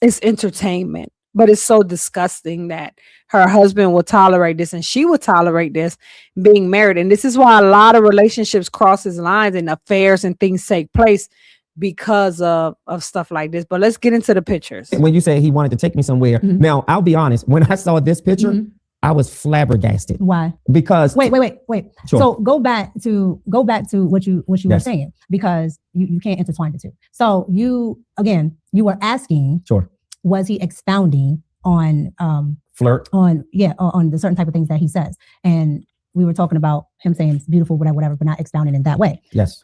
entertainment. But it's so disgusting that her husband will tolerate this and she will tolerate this being married. And this is why a lot of relationships crosses lines and affairs and things take place because of stuff like this. But let's get into the pictures. When you say he wanted to take me somewhere, now I'll be honest. When I saw this picture, I was flabbergasted. Why? Because wait. Sure. So go back to what you were saying, because you can't intertwine the two. So you were asking, sure, was he expounding on flirt on the certain type of things that he says, and we were talking about him saying it's beautiful, whatever, but not expounding in that way. Yes.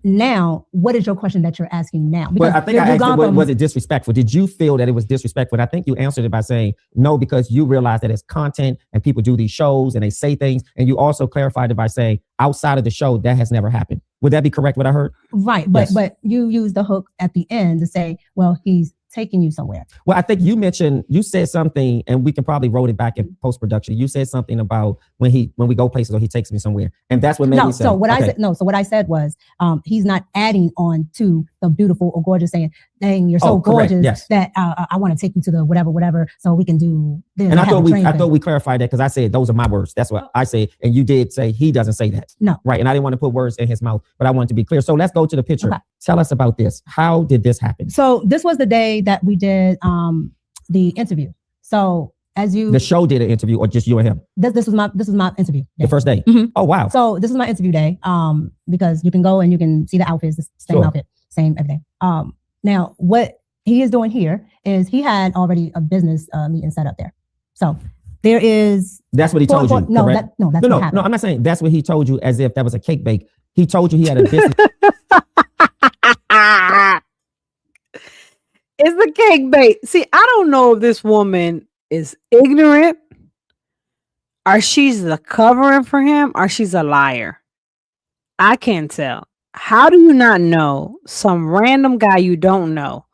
Now, what is your question that you're asking now? Well, I think I asked it, was it disrespectful? Did you feel that it was disrespectful? And I think you answered it by saying no, because you realize that it's content and people do these shows and they say things. And you also clarified it by saying outside of the show, that has never happened. Would that be correct, what I heard? Right. But you use the hook at the end to say, well, he's taking you somewhere. Well, I think you said something, and we can probably roll it back in post-production. You said something about when we go places or he takes me somewhere. And that's what made me say. So what I said was he's not adding on to the beautiful or gorgeous, saying, dang, you're so gorgeous that I want to take you to the whatever, so we can do this. And I thought we clarified that, because I said those are my words. That's what I said. And you did say he doesn't say that. No. Right. And I didn't want to put words in his mouth, but I wanted to be clear. So let's go to the picture. Okay. Tell us about this. How did this happen? So this was the day that we did the interview. So the show did an interview, or just you and him? This was my interview day. The first day. Mm-hmm. Oh wow. So this is my interview day. Because you can go and you can see the outfits, the same outfit, same everything. Now what he is doing here is he had already a business meeting set up there. So there is. That's what he told you. No, that's what happened. No, I'm not saying that's what he told you as if that was a cake bake. He told you he had a business. It's the cake bait. See, I don't know if this woman is ignorant, or she's the covering for him, or she's a liar. I can't tell. How do you not know some random guy you don't know?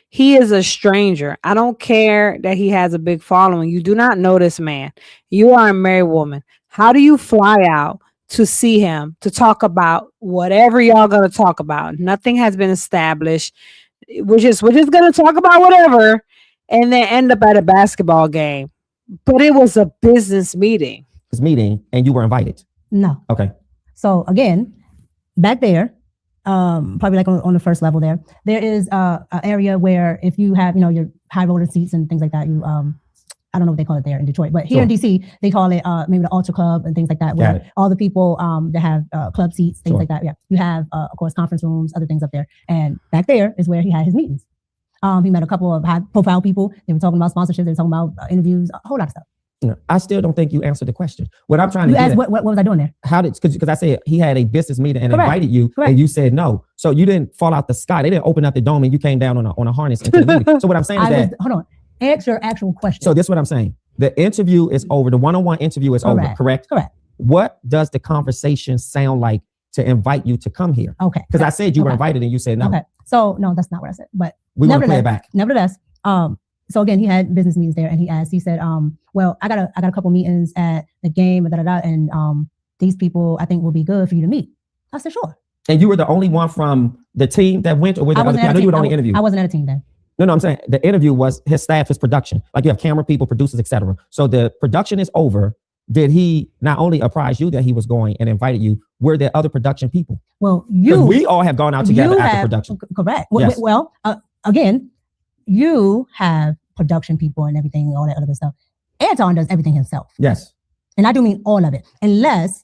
He is a stranger. I don't care that he has a big following. You do not know this man. You are a married woman. How do you fly out to see him, to talk about whatever y'all gonna talk about? Nothing has been established. We're just gonna talk about whatever, and then end up at a basketball game. But it was a business meeting. And you were invited. No. Okay. So again, back there, probably like on the first level there is an area where if you have your high roller seats and things like that, you I don't know what they call it there in Detroit, but here in DC they call it maybe the Ultra Club and things like that, where all the people that have club seats, things like that. Yeah, you have of course conference rooms, other things up there, and back there is where he had his meetings. He met a couple of high profile people. They were talking about sponsorships. They were talking about interviews, a whole lot of stuff. No, I still don't think you answered the question. What I'm trying to ask, what was I doing there? How did, because I said he had a business meeting and Correct. Invited you, and you said no. So you didn't fall out the sky. They didn't open up the dome and you came down on a harness into the meeting. So what I'm saying is hold on, answer your actual question. So this is what I'm saying. The interview is over. The one-on-one interview is over. Correct. What does the conversation sound like to invite you to come here? Okay. Because I said you were invited and you said no. Okay. So no, that's not what I said. But we want to play it back. Nevertheless, so again, he had business meetings there, and he said, well, I got a couple meetings at the game, and these people I think will be good for you to meet. I said, sure. And you were the only one from the team that went, or were there other people? I know you were the only interview. I wasn't at a team then. No, I'm saying the interview was his staff, his production. Like you have camera people, producers, etc. So the production is over. Did he not only apprise you that he was going and invited you? Were there other production people? Well, we all have gone out together after production. Correct. Yes. Well, again, you have production people and everything, all that other stuff. Anton does everything himself. Yes. And I do mean all of it. Unless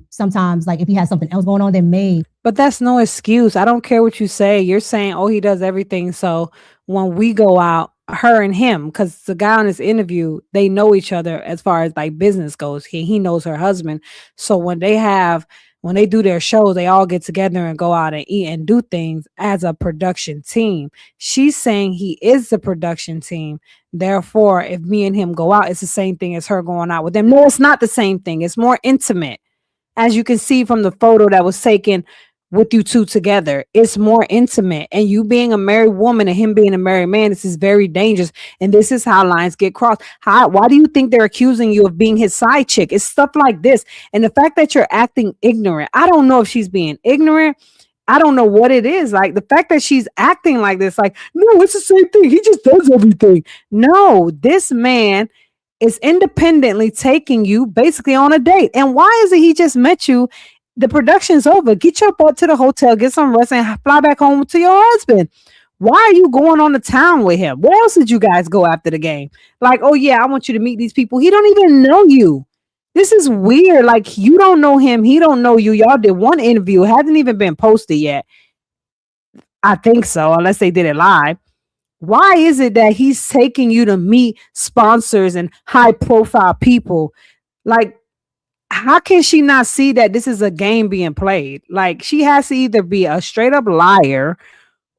sometimes, like if he has something else going on, then But that's no excuse. I don't care what you say. You're saying, oh, he does everything. So when we go out, her and him, because the guy on this interview, they know each other as far as like business goes. He knows her husband. So when they do their shows, they all get together and go out and eat and do things as a production team. She's saying he is the production team. Therefore, if me and him go out, it's the same thing as her going out with them. No, it's not the same thing. It's more intimate. As you can see from the photo that was taken with you two together, it's more intimate. And you being a married woman and him being a married man, this is very dangerous. And this is how lines get crossed. Why do you think they're accusing you of being his side chick? It's stuff like this. And the fact that you're acting ignorant, I don't know if she's being ignorant. I don't know what it is. Like the fact that she's acting like this, like, no, it's the same thing. He just does everything. No, this man is independently taking you basically on a date. And why is it he just met you? The production's over. Get your butt to the hotel, get some rest, and fly back home to your husband. Why are you going on the town with him? Where else did you guys go after the game? Like, oh yeah, I want you to meet these people. He don't even know you. This is weird. Like, you don't know him. He don't know you. Y'all did one interview. It hasn't even been posted yet. I think so, unless they did it live. Why is it that he's taking you to meet sponsors and high profile people? Like, how can she not see that this is a game being played? Like, she has to either be a straight up liar,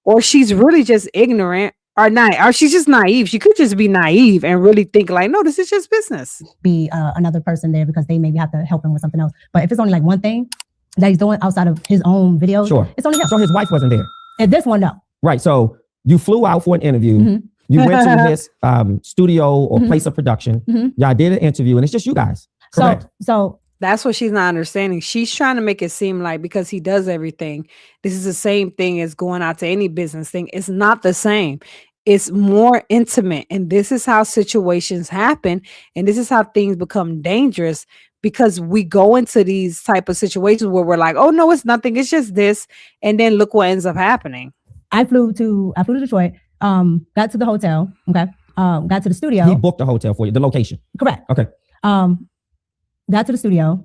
or she's really just ignorant, or not, or she's just naive. She could just be naive and really think like, no, this is just business. Be another person there because they maybe have to help him with something else. But if it's only like one thing that he's doing outside of his own videos, sure, it's only him. So his wife wasn't there. And this one, no. Right. So you flew out for an interview. Mm-hmm. You went to his studio or place of production. Mm-hmm. Y'all did an interview, and it's just you guys. Correct. So that's what she's not understanding. She's trying to make it seem like because he does everything, this is the same thing as going out to any business thing. It's not the same. It's more intimate. And this is how situations happen. And this is how things become dangerous, because we go into these type of situations where we're like, oh no, it's nothing. It's just this. And then look what ends up happening. I flew to Detroit, got to the hotel. Okay. Got to the studio. He booked the hotel for you, the location. Correct. Okay. Got to the studio.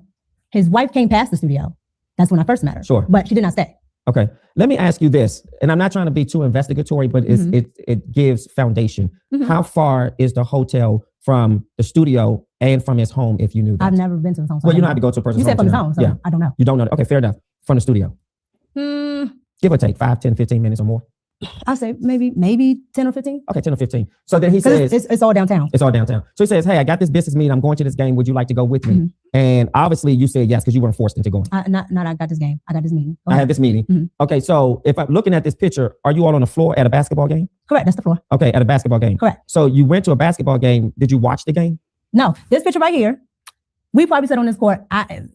His wife came past the studio. That's when I first met her. Sure. But she did not stay. Okay. Let me ask you this, and I'm not trying to be too investigatory, but it gives foundation. Mm-hmm. How far is the hotel from the studio and from his home, if you knew that? I've never been to his home. So well, you don't have to go to a person's home. You said from his home, so yeah. I don't know. You don't know. Okay, fair enough. From the studio. Give or take 5, 10, 15 minutes or more. I'll say maybe 10 or 15. Okay, 10 or 15. So then he says, it's all downtown. It's all downtown. So he says, hey, I got this business meeting. I'm going to this game. Would you like to go with me? Mm-hmm. And obviously you said yes, because you weren't forced into going. I got this game. I got this meeting. I had this meeting. Mm-hmm. Okay, so if I'm looking at this picture, are you all on the floor at a basketball game? Correct, that's the floor. Okay, at a basketball game. Correct. So you went to a basketball game. Did you watch the game? No, this picture right here, we probably sat on this court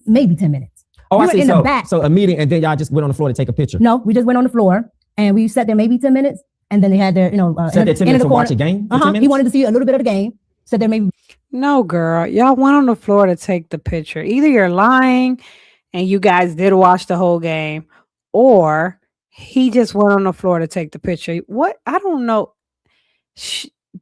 maybe 10 minutes. Oh, we I see. In the back. So a meeting, and then y'all just went on the floor to take a picture. No, we just went on the floor and we sat there maybe 10 minutes. And then they had their, sat there 10 minutes to watch a game? He wanted to see a little bit of the game. Sat there maybe. No, girl. Y'all went on the floor to take the picture. Either you're lying and you guys did watch the whole game, or he just went on the floor to take the picture. What? I don't know.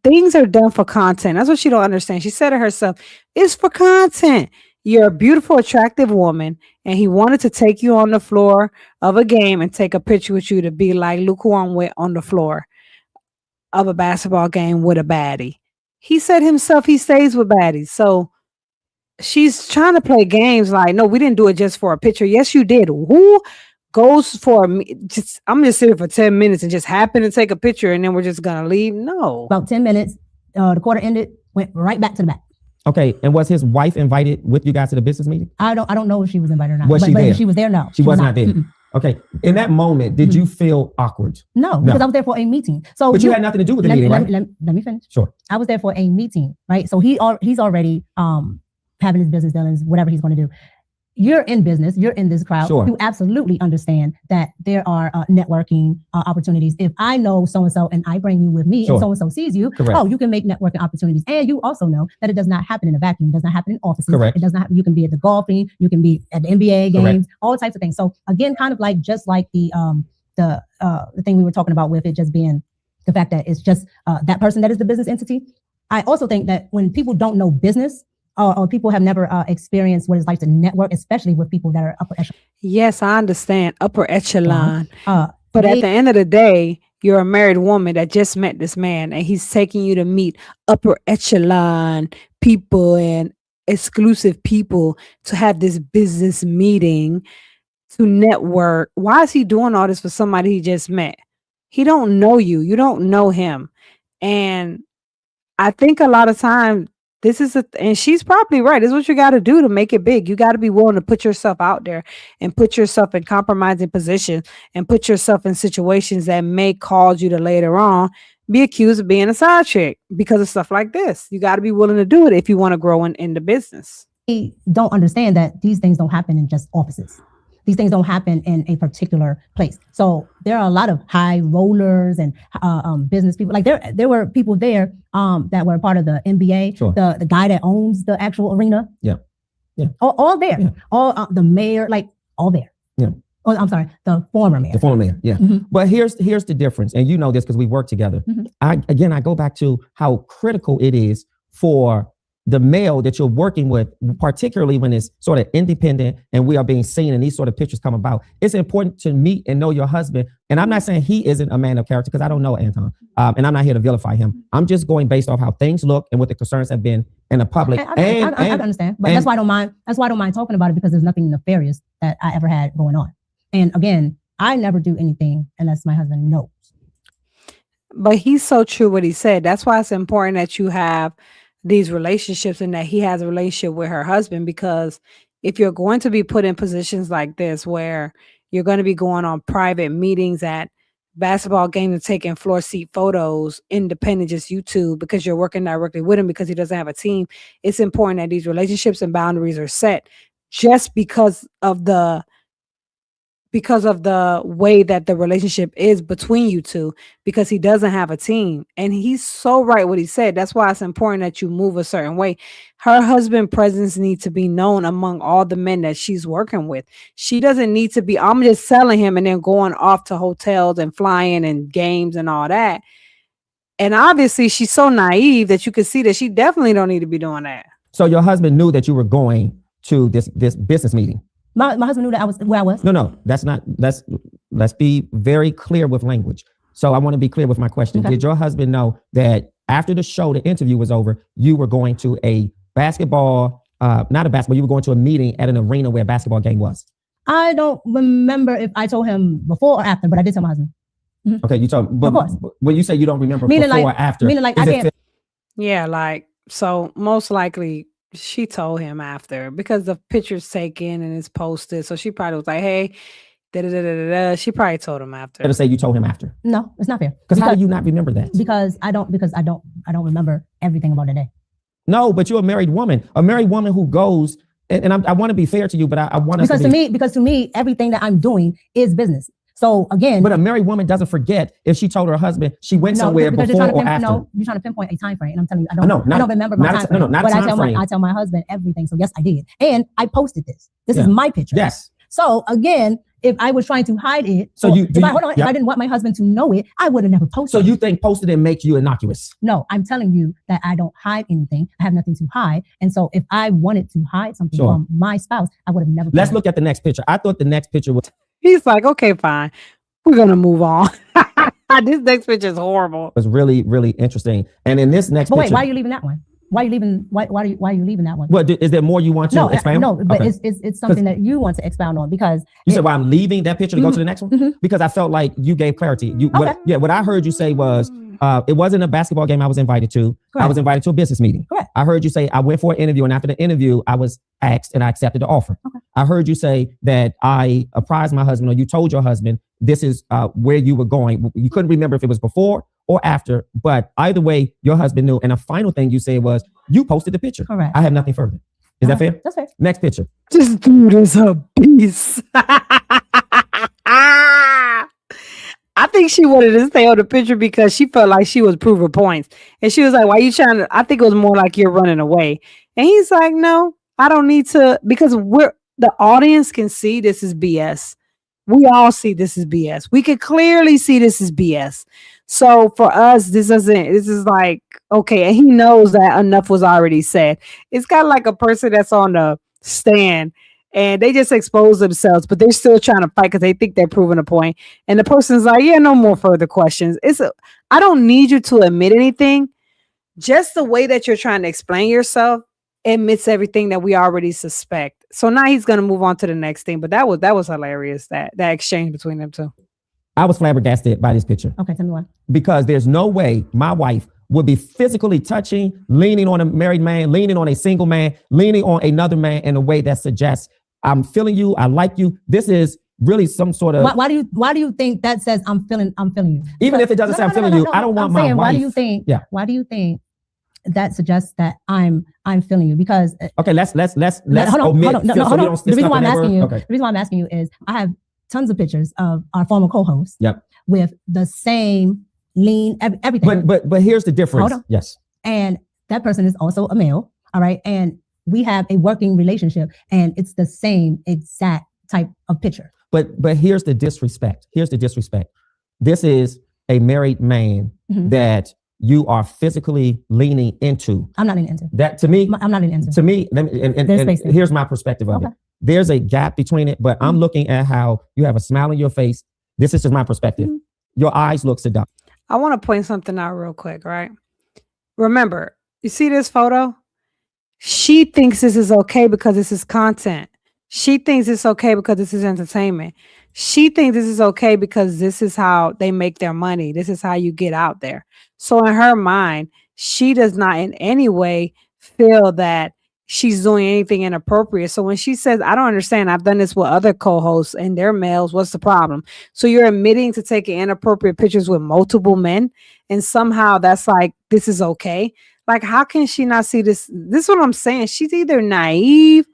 Things are done for content. That's what she don't understand. She said it herself. It's for content. You're a beautiful, attractive woman, and he wanted to take you on the floor of a game and take a picture with you to be like, look who I'm with on the floor of a basketball game with a baddie. He said himself he stays with baddies. So she's trying to play games like, no, we didn't do it just for a picture. Yes, you did. Who goes for just, I'm just sitting for 10 minutes and just happen to take a picture and then we're just going to leave? No. About 10 minutes, the quarter ended, went right back to the back. Okay, and was his wife invited with you guys to the business meeting? I don't know if she was invited or not. Was she there? If she was there, no. She was not there. Mm-mm. Okay. In that moment, did you feel awkward? No, because I was there for a meeting. So but you had nothing to do with the meeting, right? Let me finish. Sure. I was there for a meeting, right? So he's already having his business dealings, whatever he's going to do. You're in business, you're in this crowd. Sure. You absolutely understand that there are networking opportunities. If I know so-and-so and I bring you with me and so-and-so sees you, Correct. you can make networking opportunities. And you also know that it does not happen in a vacuum. It does not happen in offices. Correct. It does not happen. You can be at the golfing, you can be at the NBA games, Correct. all types of things. So again, kind of like just like the thing we were talking about with it just being the fact that it's just that person that is the business entity. I also think that when people don't know business, or people have never experienced what it's like to network, especially with people that are upper echelon. Yes, I understand upper echelon. But at the end of the day, you're a married woman that just met this man and he's taking you to meet upper echelon people and exclusive people to have this business meeting to network. Why is he doing all this for somebody he just met? He don't know you. You don't know him. And I think a lot of times, and she's probably right. This is what you got to do to make it big. You got to be willing to put yourself out there and put yourself in compromising positions and put yourself in situations that may cause you to later on be accused of being a side chick because of stuff like this. You got to be willing to do it if you want to grow in the business. They don't understand that these things don't happen in just offices. These things don't happen in a particular place. So there are a lot of high rollers and business people. Like there were people there that were part of the NBA. Sure. The guy that owns the actual arena. Yeah. Yeah. All there. Yeah. All the mayor, like all there. Yeah. Oh, I'm sorry, the former mayor. The former mayor. Yeah. Mhm. But here's the difference, and you know this because we work together. Mhm. I go back to how critical it is for the male that you're working with, particularly when it's sort of independent and we are being seen and these sort of pictures come about. It's important to meet and know your husband. And I'm not saying he isn't a man of character because I don't know Anton. And I'm not here to vilify him. I'm just going based off how things look and what the concerns have been in the public. I understand, but that's why I don't mind. That's why I don't mind talking about it because there's nothing nefarious that I ever had going on. And again, I never do anything unless my husband knows. But he's so true what he said. That's why it's important that you have these relationships and that he has a relationship with her husband, because if you're going to be put in positions like this where you're going to be going on private meetings at basketball games and taking floor seat photos, independent, just YouTube, because you're working directly with him because he doesn't have a team, it's important that these relationships and boundaries are set just because of the way that the relationship is between you two, because he doesn't have a team. And he's so right what he said. That's why it's important that you move a certain way. Her husband presence needs to be known among all the men that she's working with. She doesn't need to be, I'm just selling him and then going off to hotels and flying and games and all that. And obviously she's so naive that you can see that she definitely don't need to be doing that. So your husband knew that you were going to this business meeting. My husband knew that I was where I was. No, that's not. Let's be very clear with language. So I want to be clear with my question. Okay. Did your husband know that after the show, the interview was over, you were going to a basketball, not a basketball, you were going to a meeting at an arena where a basketball game was? I don't remember if I told him before or after, but I did tell my husband. Mm-hmm. Okay, you told him. But when you say you don't remember meaning before like, or after, meaning like I can't. Yeah, like, so most likely she told him after because the picture's taken and it's posted. So she probably was like, hey, da-da-da-da-da. She probably told him after. Better say you told him after. No, it's not fair. Because how do you not remember that? Because I don't remember everything about the day. No, but you're a married woman who goes, and I want to be fair to you, but I want because to me, everything that I'm doing is business. So again, but a married woman doesn't forget if she told her husband she went somewhere before or after. No, you're trying to pinpoint a time frame, and I'm telling you, I don't remember my time frame. No, not but a time frame. I tell my husband everything. So yes, I did, and I posted this. This is my picture. Yes. So again, if I was trying to hide it, so if I didn't want my husband to know it, I would have never posted. So you think posted it makes you innocuous? No, I'm telling you that I don't hide anything. I have nothing to hide, and so if I wanted to hide something from my spouse, I would have never. Let's look at the next picture. I thought the next picture was. He's like, okay, fine. We're going to move on. This next picture is horrible. It's really, really interesting. And in this next picture. Wait, why are you leaving that one? Why are you leaving that one? What, is there more you want to expound on? No, but okay. it's something that you want to expound on because. You said, well, I'm leaving that picture to go to the next one? Mm-hmm. Because I felt like you gave clarity. What I heard you say was It wasn't a basketball game I was invited to. Correct. I was invited to a business meeting. Correct. I heard you say I went for an interview, and after the interview, I was asked and I accepted the offer. Okay. I heard you say that I apprised my husband, or you told your husband this is where you were going. You couldn't remember if it was before or after, but either way, your husband knew. And the final thing you said was you posted the picture. Correct. I have nothing further. Is that fair? That's fair. Next picture. This dude is a beast. I think she wanted to stay on the picture because she felt like she was proving points. And she was like, why are you trying to? I think it was more like you're running away. And he's like, no, I don't need to, because the audience can see this is BS. We all see this is BS. We can clearly see this is BS. So for us, this is like, okay. And he knows that enough was already said. It's kind of like a person that's on the stand and they just expose themselves, but they're still trying to fight because they think they're proving a point. And the person's like, yeah, no more further questions. I don't need you to admit anything. Just the way that you're trying to explain yourself admits everything that we already suspect. So now he's going to move on to the next thing. But that was hilarious, that exchange between them two. I was flabbergasted by this picture. Okay, tell me why. Because there's no way my wife would be physically touching, leaning on a married man, leaning on a single man, leaning on another man in a way that suggests I'm feeling you, I like you. This is really some sort of. Why do you think that says I'm feeling you? Even if it doesn't say I'm feeling you, I don't want my wife. Why do you think? Yeah. Why do you think that suggests that I'm feeling you? Because okay, let's hold on. The reason why I'm asking you is I have tons of pictures of our former co-hosts. Yep. With the same lean everything. But here's the difference. Hold on. Yes. And that person is also a male. All right. And we have a working relationship, and it's the same exact type of picture. But here's the disrespect. This is a married man that you are physically leaning into. I'm not leaning into that. To me, I'm not leaning into. To me, and here's my perspective of it. There's a gap between it, but I'm looking at how you have a smile on your face. This is just my perspective. Your eyes look seductive. I want to point something out real quick, right? Remember, you see this photo? She thinks this is okay because this is content. She thinks it's okay because this is entertainment. She thinks this is okay because this is how they make their money. This is how you get out there. So in her mind, she does not in any way feel that she's doing anything inappropriate. So when she says, I don't understand, I've done this with other co-hosts and they're males, what's the problem? So you're admitting to taking inappropriate pictures with multiple men, and somehow that's like, this is okay. Like, how can she not see this? This is what I'm saying. She's either naive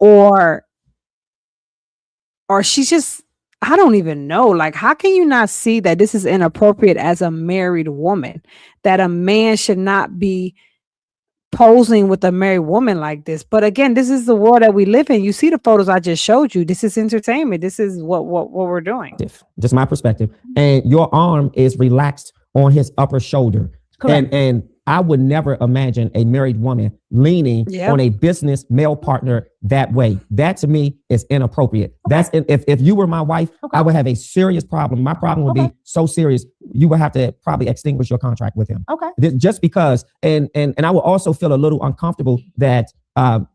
or she's just, I don't even know. Like, how can you not see that this is inappropriate as a married woman, that a man should not be posing with a married woman like this? But again, this is the world that we live in. You see the photos I just showed you. This is entertainment. This is what we're doing. Just my perspective. And your arm is relaxed on his upper shoulder. Correct. And I would never imagine a married woman leaning on a business male partner that way. That to me is inappropriate. That's if you were my wife, I would have a serious problem. My problem would be so serious, you would have to probably extinguish your contract with him. Okay. Just because, and I would also feel a little uncomfortable that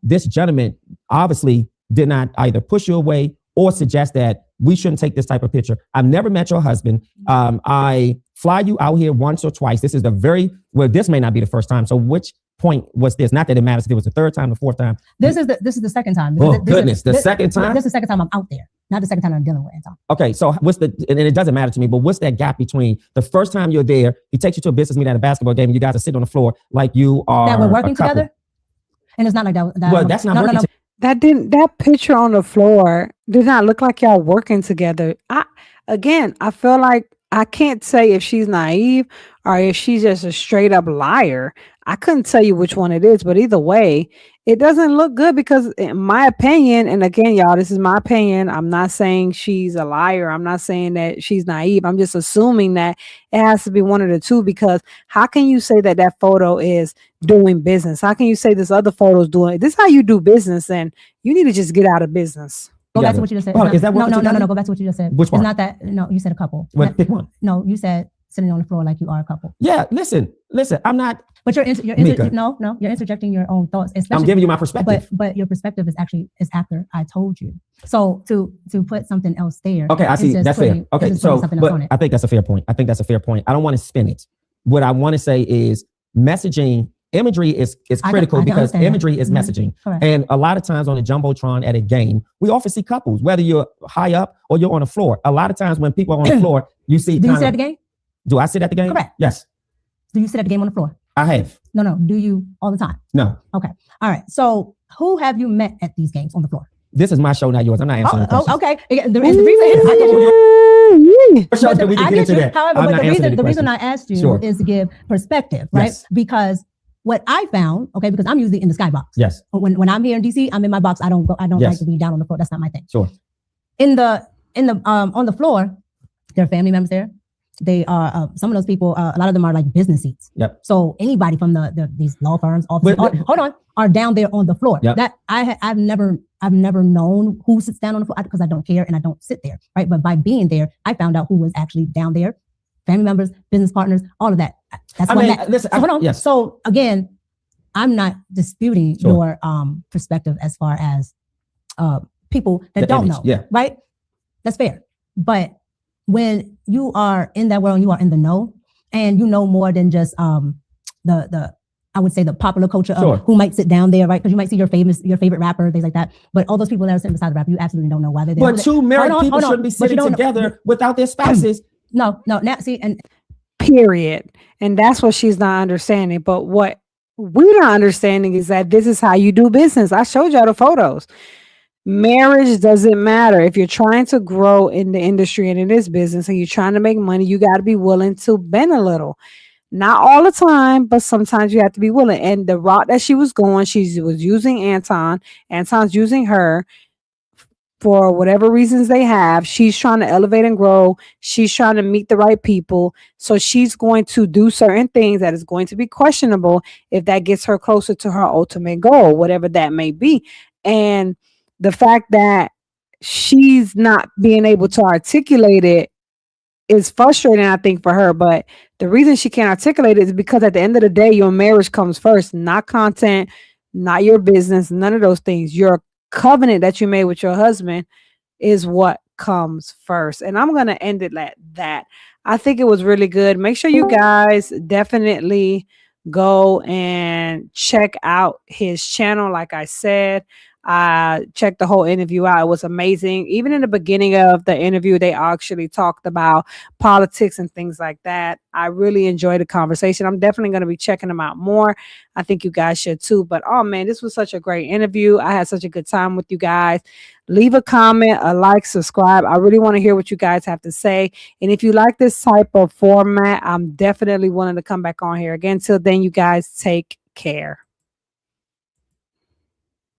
this gentleman obviously did not either push you away or suggest that we shouldn't take this type of picture. I've never met your husband. I fly you out here once or twice. This is this may not be the first time. So which point was this? Not that it matters if it was the third time, the fourth time. This is the second time. Oh, goodness. The second time? This is the second time I'm out there. Not the second time I'm dealing with Anton. Okay. So and it doesn't matter to me, but what's that gap between the first time you're there, he takes you to a business meeting at a basketball game, and you guys are sitting on the floor like you are that we're working together? And it's not like that. Well, that's not working together. That picture on the floor did not look like y'all working together. I feel like I can't say if she's naive or if she's just a straight up liar. I couldn't tell you which one it is, but either way, it doesn't look good because in my opinion, and again, y'all, this is my opinion. I'm not saying she's a liar. I'm not saying that she's naive. I'm just assuming that it has to be one of the two, because how can you say that photo is doing business? How can you say this other photo is doing this? Is how you do business, and you need to just get out of business. Go back to what you just said. Is that what no. Go back to what you just said. Which one? It's not that. No, you said a couple. Pick one. No, you said sitting on the floor like you are a couple. Yeah, listen. I'm not. But you're interjecting your own thoughts. I'm giving you my perspective. But your perspective is after I told you. So to put something else there. Okay, I see. That's fair. Okay, so but I think that's a fair point. I don't want to spin it. What I want to say is messaging. Imagery is critical because imagery is messaging. Correct. And a lot of times on the Jumbotron at a game, we often see couples, whether you're high up or you're on the floor. A lot of times when people are on the floor, you see. Do you sit at the game? Do I sit at the game? Correct. Yes. Do you sit at the game on the floor? I have. No. Do you all the time? No. Okay. All right. So who have you met at these games on the floor? This is my show, not yours. I'm not answering the question. Okay. The reason the reason I asked you is to give perspective, right? Yes. Because what I found, because I'm usually in the skybox. Yes. When I'm here in DC, I'm in my box. I don't like to be down on the floor. That's not my thing. Sure. On the floor, there are family members there. They are some of those people. A lot of them are like business seats. Yep. So anybody from these law firms, offices, are down there on the floor. Yep. That I've never known who sits down on the floor because I don't care and I don't sit there. Right. But by being there, I found out who was actually down there. Family members, business partners, all of that. That's listen. So hold on. Yes. So again, I'm not disputing your perspective as far as people that don't know. Yeah. Right. That's fair. But when you are in that world, you are in the know, and you know more than just I would say the popular culture of who might sit down there, right? Because you might see your favorite rapper, things like that. But all those people that are sitting beside the rapper, you absolutely don't know why they're there. But two married people shouldn't be sitting together without their spouses. No. Now see, and period. And that's what she's not understanding. But what we're not understanding is that this is how you do business. I showed y'all the photos. Marriage doesn't matter. If you're trying to grow in the industry and in this business and you're trying to make money, you got to be willing to bend a little. Not all the time, but sometimes you have to be willing. And the route that she was going, she was using Anton. Anton's using her for whatever reasons they have. She's trying to elevate and grow. She's trying to meet the right people. So she's going to do certain things that is going to be questionable if that gets her closer to her ultimate goal, whatever that may be. And the fact that she's not being able to articulate it is frustrating, I think, for her. But the reason she can't articulate it is because at the end of the day, your marriage comes first, not content, not your business, none of those things. Your covenant that you made with your husband is what comes first. And I'm going to end it at that. I think it was really good. Make sure you guys definitely go and check out his channel. Like I said, checked the whole interview out. It was amazing. Even in the beginning of the interview, they actually talked about politics and things like that. I really enjoyed the conversation. I'm definitely going to be checking them out more. I think you guys should too. But oh man, this was such a great interview. I had such a good time with you guys. Leave a comment, a like, subscribe. I really want to hear what you guys have to say. And if you like this type of format, I'm definitely willing to come back on here again. Till then, you guys take care.